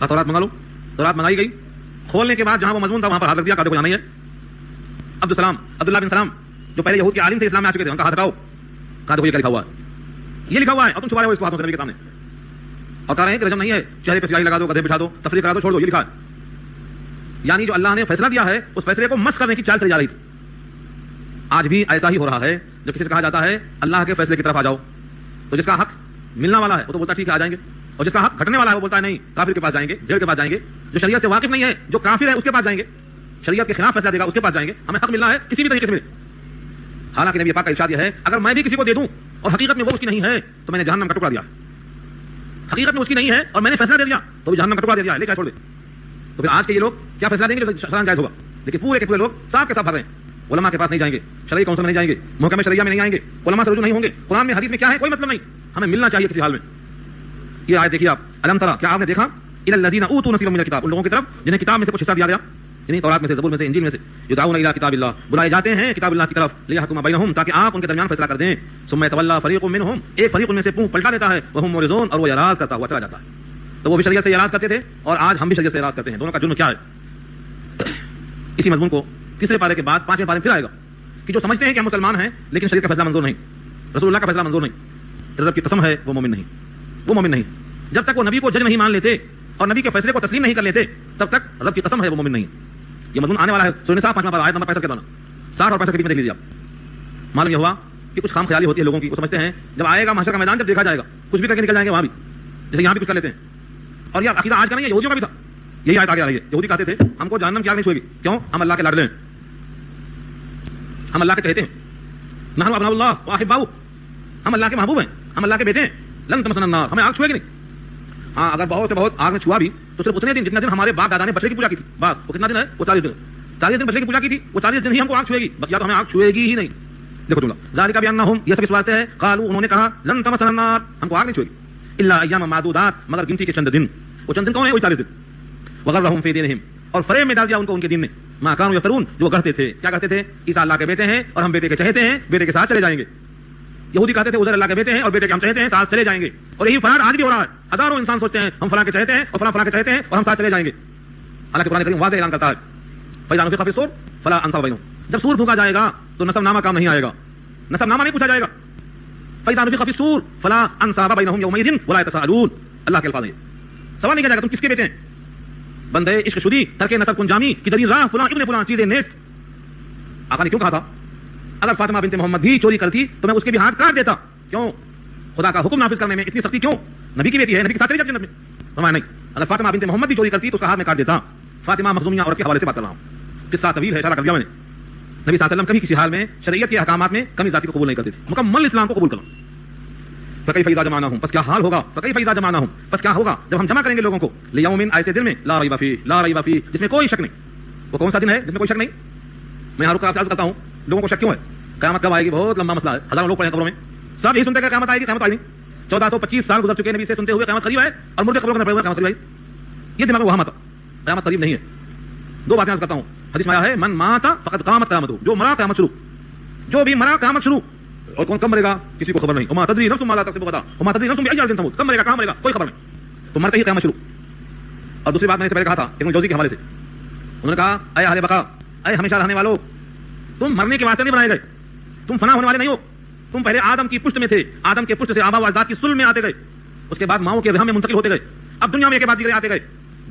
تورات منگا لو. تورات منگائی گئی. کھولنے کے بعد جہاں وہ مضمون تھا وہاں پر ہاتھ رکھ دیا، کہا دیکھو یہاں نہیں ہے. عبداللہ بن سلام جو پہلے یہود کے عالم تھے، اسلام میں آ چکے تھے، ان کا ہاتھ ہٹاؤ، کہا دیکھو یہ کیا لکھا ہوا ہے، یہ لکھا ہوا ہے اور تم چھپا رہے ہو اس کو ہاتھوں سے نبی کے سامنے، اور کہہ رہے ہیں کہ رجم نہیں ہے، چہرے پہ سیاہی لگا دو، گدھے بٹھا دو، تفریح کرا دو، چھوڑ دو، یہ لکھا ہے. یعنی جو اللہ نے فیصلہ دیا ہے اس فیصلے کو مسخ کرنے کی چال چلی جا رہی تھی. آج بھی ایسا ہی ہو رہا ہے. جب کسی سے کہا جاتا ہے اللہ کے فیصلے کی طرف آ جاؤ، تو جس کا حق ملنا والا ہے وہ تو بولتا ہے ٹھیک ہے آ جائیں گے، اور جس کا حق گھٹنے والا ہے وہ بولتا ہے نہیں، کافر کے پاس جائیں گے، جیل کے پاس جائیں گے. جو شریعت سے واقف نہیں ہے، جو کافر ہے، اس کے پاس جائیں گے، شریعت کے خلاف فیصلہ دے گا اس کے پاس جائیں گے. ہمیں حق ملنا ہے کسی بھی طریقے سے ملے. حالانکہ نبی پاک کا ارشاد یہ ہے اگر میں بھی کسی کو دے دوں اور حقیقت میں وہ اس کی نہیں ہے تو میں نے جہنم کا ٹکڑا دیا. حقیقت میں اس کی نہیں ہے اور میں نے فیصلہ دے دیا تو بھی جہنم کا ٹکڑا دے دیا، لے چاہے چھوڑ دے. تو پھر آج کے یہ لوگ کیا فیصلہ دیں گے جو شرعاً جائز ہوگا، لیکن پورے کے پورے لوگ صاف کے صاف بھر رہے ہیں. علماء کے پاس نہیں جائیں گے، شرعی کونسل میں نہیں جائیں گے، محکمہ شریعہ میں نہیں آئیں گے، علماء سے رجوع نہیں ہوں گے. قرآن میں حدیث میں کیا ہے کوئی مطلب نہیں، ہمیں ملنا چاہیے کسی حال میں. یہ آیت دیکھیے آپ، الم تری، کیا آپ نے دیکھا الی الذین اوتوا نصیبا من الکتاب، ان لوگوں کی طرف جنہیں کتاب میں سے کچھ حصہ دیا گیا، یعنی تورات میں سے، زبور میں سے، انجیل میں سے، یدعون الی کتاب اللہ، بلائے جاتے ہیں کتاب اللہ کی طرف، لیحکم بینہم، تاکہ آپ ان کے درمیان فیصلہ کر دیں. ثم یتولی فریق منہم، ایک فریق ان میں سے منہ پلٹا دیتا ہے، وہم معرضون، اور وہ اعراض کرتا ہوا چلا جاتا ہے. تو وہ بھی شریعت سے اعراض کرتے تھے اور آج ہم بھی شریعت سے اعراض کرتے ہیں. دونوں کا جرم کیا ہے؟ اسی مضمون کو تیسرے پارے کے بعد پانچویں پارے میں پھر آئے گا کہ جو سمجھتے ہیں کہ ہم مسلمان ہیں لیکن شریعت کا فیصلہ منظور نہیں، رسول اللہ کا فیصلہ منظور نہیں، رب کی قسم ہے وہ مومن نہیں، وہ مومن نہیں. جب تک وہ نبی کو جج نہیں مان لیتے اور نبی کے فیصلے کو تسلیم نہیں کر لیتے تب تک رب کی قسم ہے وہ مومن نہیں. یہ مضمون آنے والا ہے سورہ نساء 5واں پارہ آیت نمبر 65 کے دوران 60 اور 65 کے بیچ میں دیکھ لیجیے آپ. معلوم یہ ہوا کہ کچھ خام خیالی ہوتی ہے لوگوں کی. وہ سمجھتے ہیں جب آئے گا محشر کا میدان، جب دیکھا جائے گا کچھ بھی کر کے نکل جائیں گے وہاں بھی، جیسے یہاں بھی کچھ کر لیتے ہیں. اور یہ عقیدہ آج کا نہیں ہے، یہودیوں کا بھی تھا. یہی آیت آگے آ رہی ہے. یہودی کہتے تھے ہم کو جہنم کی آگ نہیں چھوئے گی، کیوں؟ ہم اللہ کے لاڈلے ہیں، ہم اللہ کے چہتے ہیں، نحن ابناء اللہ واحباؤہ، ہم اللہ کے محبوب ہیں، ہم اللہ کے بیٹے ہیں. لن تمسنا النار، ہمیں آگ چھوئے گی نہیں. ہاں اگر بہت سے بہت آگ میں چھوا بھی تو صرف اتنے دن جتنا دن ہمارے باپ دادا نے بچڑے کی پوجا کی تھی، بس. وہ کتنا دن ہے؟ وہ 40 دن. 40 دن بچڑے کی پوجا کی تھی، وہ 40 دن ہی ہم کو آگ چھوئے گی، بقیہ تو ہمیں آگ چھوئے گی ہی نہیں. دیکھو جملہ ذالک بانہم، یہ سب اس واسطے ہے، قالوا، انہوں نے کہا، لن تمسنا النار، ہم کو آگ نہیں چھوئے گی، الا ایام معدودات، مگر گنتی کے چند دن. وہ چند دن کون ہے؟ وہی 40 دن. وغرہم فی دینہم، اور فریب میں ڈال دیا ان کو ان کے دین میں، ما کانوا یفترون، جو کہتے تھے. کیا کہتے تھے؟ عیسیٰ اللہ کے بیٹے ہیں اور ہم بیٹے کے چہتے ہیں، بیٹے کے ساتھ چلے جائیں گے. یہودی کہتے تھے عزیر اللہ کے بیٹے ہیں اور بیٹے کے ہم چہتے ہیں، ساتھ چلے جائیں گے. اور یہی فراڈ آج بھی ہو رہا ہے. ہزاروں انسان سوچتے ہیں ہم فلاں کے چہتے ہیں اور فلاں فلاں کے چہتے ہیں اور ہم ساتھ چلے جائیں گے. حالانکہ قرآن کریم واضح اعلان کرتا ہے فإذا نفخ في الصور فلا أنساب بينهم، جب سور پھونکا جائے گا تو نسب نامہ کام نہیں آئے گا، نسب نامہ نہیں پوچھا جائے گا. فإذا نفخ في الصور فلا أنساب بينهم يومئذ ولا يتساءلون، اللہ کے الفاظ ہیں. سوال نہیں کیا جائے گا تم کس کے بیٹے ہیں. بندے عشق شدی ترک نسب کن جامی کی دری راہ فلاں ابن فلاں چیزیں نیست. آقا نے کیوں کہا تھا اگر فاطمہ بنت محمد بھی چوری کرتی تو میں اس کے بھی ہاتھ کاٹ دیتا؟ کیوں؟ خدا کا حکم نافذ کرنے میں اتنی سختی کیوں؟ نبی کی بیٹی ہے، نبی کے ساتھ چلی جاتی جنت میں. فرمایا نہیں، اگر فاطمہ بنت محمد بھی چوری کرتی تو اس کا ہاتھ میں کاٹ دیتا. فاطمہ مخزومیہ عورت کے حوالے سے بات کر رہا ہوں، قصہ طویل ہے، اشارہ کر دیا میں نے. نبی صلی اللہ علیہ وسلم کبھی کسی حال میں شریعت کے احکامات میں کمی ذاتی کو قبول نہیں کرتے تھے، مکمل اسلام کو قبول کرنا. فکیف اذا جمعناہم، پس کیا حال ہوگا، فکیف اذا جمعناہم، پس کیا ہوگا جب ہم جمع کریں گے لوگوں کو، لیوم، ایسے دن میں، لا ریب فیہ، لا ریب فیہ، جس میں کوئی شک نہیں. وہ کون سا دن ہے جس میں کوئی شک نہیں؟ میں ہر وقت عرض کرتا ہوں لوگوں کو شک کیوں ہے؟ قیامت کب آئے گی؟ بہت لمبا مسئلہ ہے، ہزاروں لوگ پڑے ہیں قبروں میں، سب یہی سنتے ہیں قیامت آئے گی. قیامت آئی نہیں. 1425 سال گزر چکے نبی سے سنتے ہوئے قیامت قریب ہے، اور مردے قبروں کے اندر پڑے ہوئے قیامت قریب ہے. یہ دماغ میں وہاں مت، قیامت قریب نہیں ہے. دو باتیں عرض کرتا ہوں. حدیث میں آیا ہے من مات فقد قامت قیامتہ، جو مرا قیامت شروع، جو بھی مرا قیامت شروع. اور کون کب مرے گا کسی کو خبر نہیں. وما تدری نفس ما لا تکسب غدا، وما تدری نفس بأي ارض تموت، کب مرے گا کہاں مرے گا کوئی خبر نہیں. تو مرتے ہی قیامت شروع. اور دوسری بات میں نے اس سے پہلے کہا تھا ابن جوزی کے حوالے سے، انہوں نے کہا اے اہل بقا، اے ہمیشہ رہنے والو، تم مرنے کے واسطے نہیں بنائے گئے، تم فنا ہونے والے نہیں ہو. تم پہلے آدم کی پشت میں تھے، آدم کے پشت سے آبا و اجداد کی صلب میں آتے گئے، اس کے بعد ماؤں کے رحم میں منتقل ہوتے گئے. اب دنیا میں ایک کے بعد دیگرے آتے گئے،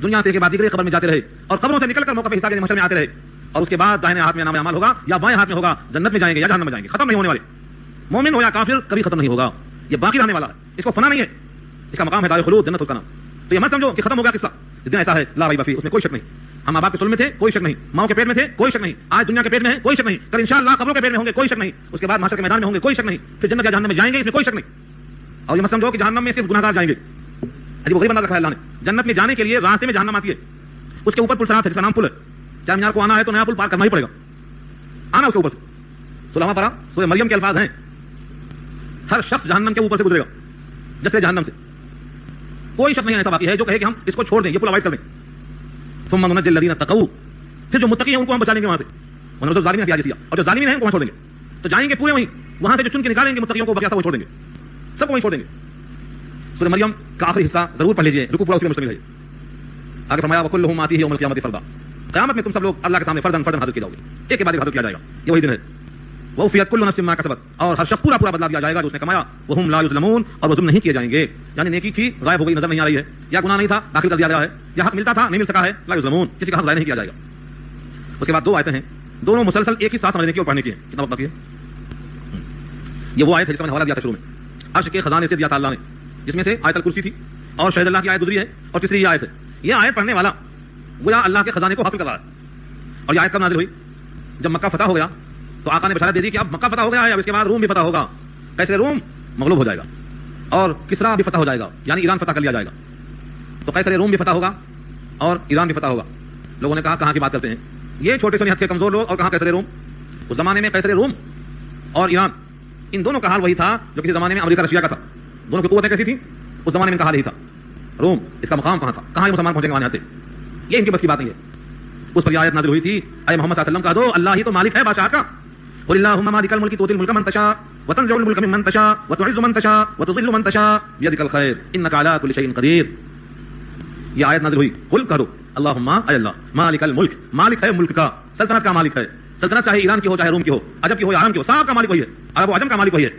دنیا سے ایک کے بعد دیگرے قبر میں جاتے رہے، اور قبروں سے نکل کر موقف حساب محشر میں آتے رہے. اور اس کے بعد دائیں ہاتھ میں نام اعمال ہوگا یا بائیں ہاتھ میں ہوگا، جنت میں جائیں گے یا جہنم میں جائیں گے. ختم نہیں ہونے والے. مومن ہو یا کافر کبھی ختم نہیں ہوگا، یہ باقی رہنے والا ہے، اس کو فنا نہیں ہے. اس کا مقام ہے دار الخلود، جنت کا نام. تو یہ مت سمجھو کہ ختم ہو گیا قصہ. جتنا ایسا ہے لا ریب فیہ، اس میں کوئی شک نہیں. ہم ماں باپ کے صلب میں تھے، کوئی شک نہیں. ماؤں کے پیٹ میں تھے، کوئی شک نہیں. آج دنیا کے پیٹ میں ہیں، کوئی شک نہیں. کل انشاءاللہ قبروں کے پیٹ میں ہوں گے، کوئی شک نہیں. اس کے بعد محشر کے میدان میں ہوں گے، کوئی شک نہیں. پھر جنت یا جہنم میں جائیں گے، اس میں کوئی شک نہیں. اور یہ مت سمجھو کہ جہنم میں صرف گنہگار جائیں گے. عجیب و غریب انداز رکھا ہے اللہ نے. جنت میں جانے کے لیے راستے میں جہنم آتی ہے، اس کے اوپر پل صراط ہے جس کا نام پل ہے. چار مینار کو آنا ہے تو نیا پل پار کرنا ہی پڑے گا، آنا اس کے اوپر سے. 16واں پارہ سورہ مریم کے الفاظ ہیں، ہر شخص جہنم کے اوپر سے گزرے گا، جیسے جہنم سے. کوئی شخص نہیں ایسا باقی ہے جو کہے کہ ہم اس کو چھوڑ دیں، یہ پل اوائڈ کر دیں. ثم ننجي الذين اتقوا، پھر جو متقی ہیں ان کو ہم بچا لیں گے وہاں سے. ورنہ تو ظالمین ہیں جیسیا، اور جو ظالمین ہیں ان کو وہاں چھوڑ دیں گے. تو جائیں گے پورے وہیں، وہاں سے جو چن کے نکالیں گے متقیوں کو، بقیہ سب وہ چھوڑ دیں گے، سب کو وہیں چھوڑ دیں گے. سورہ مریم کا آخری حصہ ضرور پڑھ لیجیے، رکوع پورا اسی میں مشتمل ہے. آگے فرمایا وکلھم آتیہ یوم القیامۃ فردا، قیامت میں تم سب لوگ اللہ کے سامنے فردن فردن حاضر کیے جاؤ گے، ایک کے بعد ایک حاضر کیا جائے گا، یہ وہی دن ہے۔ وَوَفِّيَتْ كُلُّ نَفْسٍ مَا كَسَبَتْ، اور ہر شخص پورا پورا بدلہ دیا جائے گا جو اس نے کمایا، وَهُمْ لَا يُظْلَمُونَ، اور وہ ظلم نہیں کیے جائیں گے۔ یعنی نیکی تھی غائب ہو گئی، نظر نہیں آ رہی ہے، یا گناہ نہیں تھا داخل کر دیا گیا ہے، یا حق ملتا تھا نہیں مل سکا ہے، لا یظلمون، کسی کا حق ضائع نہیں کیا جائے گا۔ اس کے بعد دو آیتیں ہیں، دونوں مسلسل ایک ہی ساتھ سمجھنے کی اور پڑھنے کی ہیں۔ کتنا وقت باقی ہے؟ یہ وہ آیت ہے جس میں حوالہ دیا تھا شروع میں، عرش کے خزانے سے دیا تھا اللہ نے، جس میں سے آیت الکرسی تھی اور شہید اللہ کی آیت گزری ہے، اور تیسری یہ آیت ہے۔ یہ آیت پڑھنے والا گویا اللہ کے خزانے کو حاصل کر رہا ہے۔ اور یہ آیت کب نازل ہوئی؟ جب مکہ فتح ہو گیا تو آقا نے بشارت دے دی کہ اب مکہ فتح ہو گیا ہے، اب اس کے بعد روم بھی فتح ہوگا، کیسے روم مغلوب ہو جائے گا، اور کسرا بھی فتح ہو جائے گا، یعنی ایران فتح کر لیا جائے گا۔ تو کیسے روم بھی فتح ہوگا اور ایران بھی فتح ہوگا۔ لوگوں نے کہا کہاں کی بات کرتے ہیں یہ چھوٹے سے نہت کے کمزور لوگ، اور کہاں کیسر روم؟ اس زمانے میں کیسر روم اور ایران ان دونوں کا حال وہی تھا جو کسی زمانے میں امریکہ رشیا کا تھا۔ دونوں کی قوتیں کیسی تھیں؟ اس زمانے میں ان کا حال یہی تھا۔ روم اس کا مقام کہاں تھا، کہاں یہ مسلمان پہنچے گے وہاں آتے، یہ ان کی بس کی بات نہیں ہے۔ اس پر یہ آیت نازل ہوئی تھی، اے محمد صلی اللہ علیہ وسلم کہہ دو اللہ ہی تو مالک ہے بادشاہ کا، قل اللہم مالک الملک تؤتی الملک من تشاء وتنزع الملک ممن تشاء وتعز من تشاء وتذل من تشاء بیدک الخیر انک علی کل شیء قدیر۔ یہ آیت نازل ہوئی، قل کہہ دو اللہم اے اللہ مالک الملک، مالک ہے ملک کا، سلطنت کا مالک ہے، سلطنت چاہے ایران کی ہو چاہے روم کی ہو، عجب کی ہو یا عرب کی ہو، سب کا مالک وہی ہے، عرب و عجم کا مالک وہی ہے۔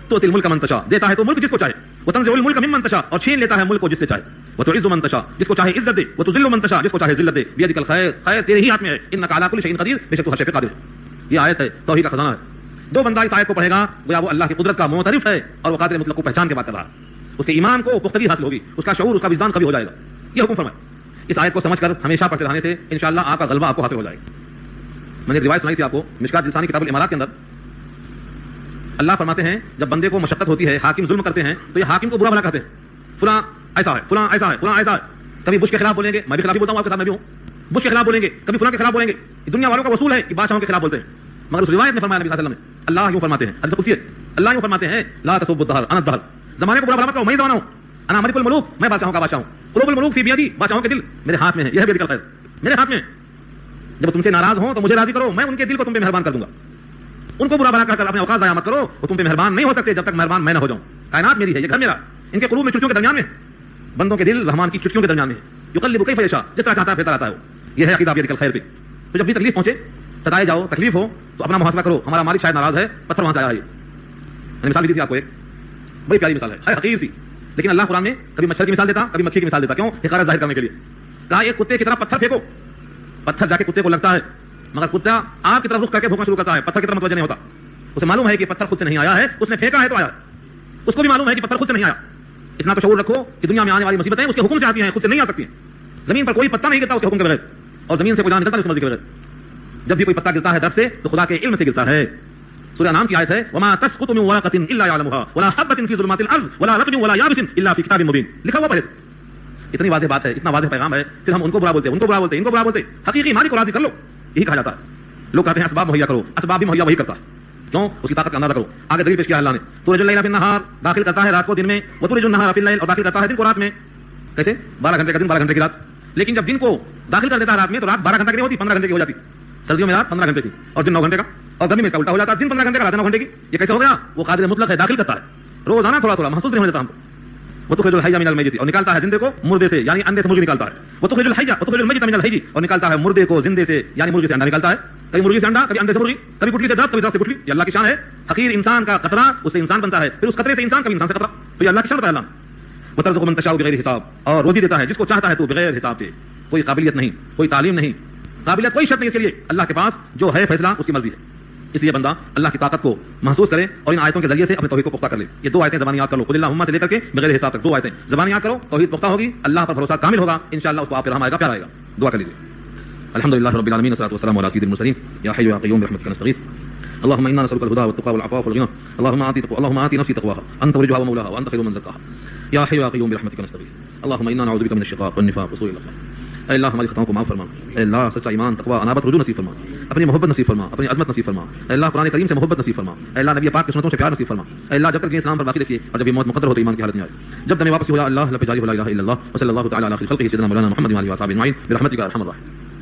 تؤتی الملک من تشاء، دیتا ہے تو ملک جس کو چاہے، وتنزع الملک ممن تشاء، اور چھین لیتا ہے ملک کو جس سے چاہے، وتعز من تشاء، جس کو چاہے عزت دے، وتذل من تشاء، جس کو چاہے ذلت دے، بیدک الخیر، خیر تیرے ہی ہاتھ میں ہے، انک علی کل شیء قدیر، بے شک تو ہر شے پہ قادر ہے۔ یہ آیت ہے، توحید کا خزانہ ہے۔ دو بندہ اس آیت کو پڑھے گا گویا وہ اللہ کی قدرت کا معترف ہے اور وہ قادر مطلق کو پہچان کے بات کر رہا ہے، اس کے ایمان کو پختگی حاصل ہوگی، اس کا شعور، اس کا وجدان کبھی ہو جائے گا۔ یہ حکم فرمائے، اس آیت کو سمجھ کر ہمیشہ پڑھتے رہنے سے انشاءاللہ آپ کا غلبہ آپ کو حاصل ہو جائے گا۔ میں نے ایک روایت سنائی تھی آپ کو، مشکات لسانی کتاب الامارات کے اندر اللہ فرماتے ہیں جب بندے کو مشقت ہوتی ہے، حاکم ظلم کرتے ہیں تو یہ حاکم کو برا بھلا کہتے ہیں، فلاں ایسا ہے، فلاں ایسا ہے، فلاں ایسا ہے۔ کبھی بش کے خلاف بولیں گے، میں بھی خلاف ہی بولتا ہوں، آپ کے ساتھ میں بھی ہوں، بش کے خلاف بولیں گے، کبھی فلاں کے خلاف بولیں گے۔ یہ دنیا والوں کا اصول ہے کہ بادشاہوں کے خلاف بولتے ہیں، مگر اس روایت میں فرمایا نبی صلی اللہ علیہ وسلم نے، اللہ یوں فرماتے ہیں، حدیث قدسی ہے، اللہ یوں فرماتے ہیں لا تسبوا الدهر انا الدهر، زمانے کو برا بھلا مت کہو، میں ہی زمانہ ہوں، انا ملک الملوک، میں بادشاہوں کا بادشاہ ہوں، قلوب الملوک فی بیدی، بادشاہوں کے دل میرے ہاتھ میں ہے، یہ ہے بیدک الخیر، میرے ہاتھ میں ہے۔ جب تم سے ناراض ہوں تو مجھے راضی کرو، میں ان کے دل کو تم پہ مہربان کر دوں گا، ان کو برا بھلا کر اپنے اوقات ضائع مت کرو، وہ تم پہ مہربان نہیں ہو سکتے جب تک مہربان میں نہ ہو جاؤں۔ کائنات میری ہے، یہ گھر میرا، ان کے قلوب میں چٹکیوں کے درمیان میں، بندوں کے دل رحمان کی چٹکیوں کے درمیان میں، یقلب کیف یشاء، جس طرح چاہتا ہے پھرتا رہتا ہے وہ، یہ ہے عقیدہ بیدک الخیر پہ۔ تو جب بھی تکلیف پہنچے، ستائے جاؤ، تکلیف ہو تو اپنا محاسبہ کرو، ہمارا مالک شاید ناراض ہے، پتھر وہاں سے آیا ہے۔ میں نے مثال دی تھی آپ کو، ایک بڑی پیاری مثال ہے حقیقی سی، لیکن اللہ قرآن میں کبھی مچھر کی مثال دیتا، کبھی مکھی کی مثال دیتا، کیوں؟ حقارت ظاہر کرنے کے لیے۔ کہا ایک کتے کی طرف پتھر پھینکو، پتھر جا کے کتے کو لگتا ہے، مگر کتا آپ کی طرف رخ کر کے بھونکنا شروع کرتا ہے، پتھر کی طرف متوجہ نہیں ہوتا، اسے معلوم ہے کہ پتھر خود سے نہیں آیا ہے، اس نے پھینکا ہے تو آیا، اس کو بھی معلوم ہے کہ پتھر خود سے نہیں آیا۔ اتنا تو شعور رکھو کہ دنیا میں آنے والی مصیبتیں اس کے حکم سے آتی ہیں، خود سے نہیں آ سکتی ہیں۔ زمین پر کوئی پتا نہیں گرتا اس کے حکم کے بغیر، اور زمین سے کوئی جان نکلتا نہیں اس مرضی کے بغیر۔ جب بھی کوئی پتا گرتا ہے درخت سے تو خدا کے علم سے گرتا ہے۔ سورہ انعام کی آیت ہے وما تسقط من ورقة الا يعلمها ولا حبة في ظلمات الارض ولا رطب ولا يابس الا في كتاب مبين، لکھا ہوا پہلے سے۔ اتنی واضح بات ہے، اتنا واضح پیغام ہے، پھر ہم ان کو برا بولتے ہیں، ان کو برا بولتے ہیں، ان کو برا بولتے ہیں۔ حقیقی مالک کو راضی کر لو، یہی کہا جاتا ہے۔ لوگ کہتے ہیں اسباب مہیا کرو، اسباب بھی مہیا وہی کرتا ہے، کیوں؟ اس کی طاقت کا اندازہ کرو۔ آگے دلیل پیش کیا اللہ نے، تولج اللیل فی النہار، داخل کرتا ہے رات کو دن میں، وتولج النہار فی اللیل، اور داخل کرتا ہے دن کو رات میں۔ کیسے؟ 12 گھنٹے کا دن، 12 گھنٹے کی رات۔ لیکن جب دن کو داخل کر دیتا ہے رات میں تو رات 12 گھنٹے کی نہیں ہوتی، 15 گھنٹے کی ہو جاتی۔ سردیوں میں رات 15 گھنٹے کی اور دن 9 گھنٹے کا، اور گرمی میں اس کا الٹا ہو جاتا ہے، دن 15 گھنٹے کا رات 9 گھنٹے کی۔ یہ کیسے ہو گیا؟ وہ قادر مطلق ہے، داخل کرتا ہے روزانہ تھوڑا تھوڑا، محسوس نہیں ہونے دیتا ہم کو۔ وہ تخرج الحی من المیت، اور نکالتا ہے زندے کو مردے سے، یعنی اندے سے مرغی نکالتا ہے۔ وہ تخرج الحی وتخرج المیت من الحی، اور نکالتا ہے مردے کو زندے سے، یعنی مرغی سے انڈا نکالتا ہے۔ کبھی مرغی سے انڈا، کبھی اندے سے مرغی، کبھی گٹلی سے درخت، کبھی درخت سے گٹلی۔ یہ اللہ کی شان ہے۔ حقیر انسان کا قطرہ، اس سے انسان بنتا ہے، پھر اس قطرے سے انسان، کبھی انسان سے قطرہ۔ تو یہ اللہ کی شان بتایا اللہ نے۔ وترزق من تشاء بغیر حساب، اور روزی دیتا ہے جس کو چاہتا ہے تو بغیر حساب کے، کوئی قابلیت نہیں، کوئی تعلیم نہیں، قابلیت کوئی شرط نہیں اس کے لیے، اللہ کے پاس جو ہے فیصلہ اس کی مرضی ہے۔ اس لیے بندہ اللہ کی طاقت کو محسوس کرے اور ان آیتوں کے ذریعے سے اپنے توحید کو پختہ کر لے۔ یہ 2 آیتیں زبانی یاد کر لو، قل اللہم سے لے کر کے بغیر حساب تک 2 آیتیں زبانی یاد کرو، توحید پختہ ہوگی، اللہ پر بھروسہ کامل ہوگا، انشاءاللہ اس کو آپ پہ رحم آئے گا، پیار آئے گا۔ دعا کر لیجیے۔ الحمدللہ رب العالمین والصلاۃ والسلام علی سید المرسلین یا حی یا قیوم برحمتک نستغیث اللهم انا نسألك الهدى والتقى والعفاف والغنى اللهم آت نفسي تقواها انت وليها ومولاها وانت خير من زكاها يا حي يا قيوم برحمتك نستغيث اللهم انا نعوذ بك من الشقاق والنفاق وسوء الاخلاق۔ اے اللہ ہماری خطاؤں کو معاف فرما، اے اللہ سچا ایمان، تقوی، انابت، رجوع نصیب فرما، اپنی محبت نصیب فرما، اپنی عظمت نصیب فرما، اے اللہ قرآن کریم سے محبت نصیب فرما، اے اللہ نبی پاک کی سنتوں سے پیار نصیب فرما، اے اللہ جب تک دین اسلام پر باقی رکھیے اور جب یہ موت مقدر ہو تو ایمان کی حالت میں آئے، جب دم واپس ہو یا اللہ لا جاری ہو لا الہ الا اللہ وصلی اللہ تعالی علی خیر خلقہ سیدنا مولانا محمد وعلى اله وصحبه اجمعین برحمتک یا ارحم الراحمین۔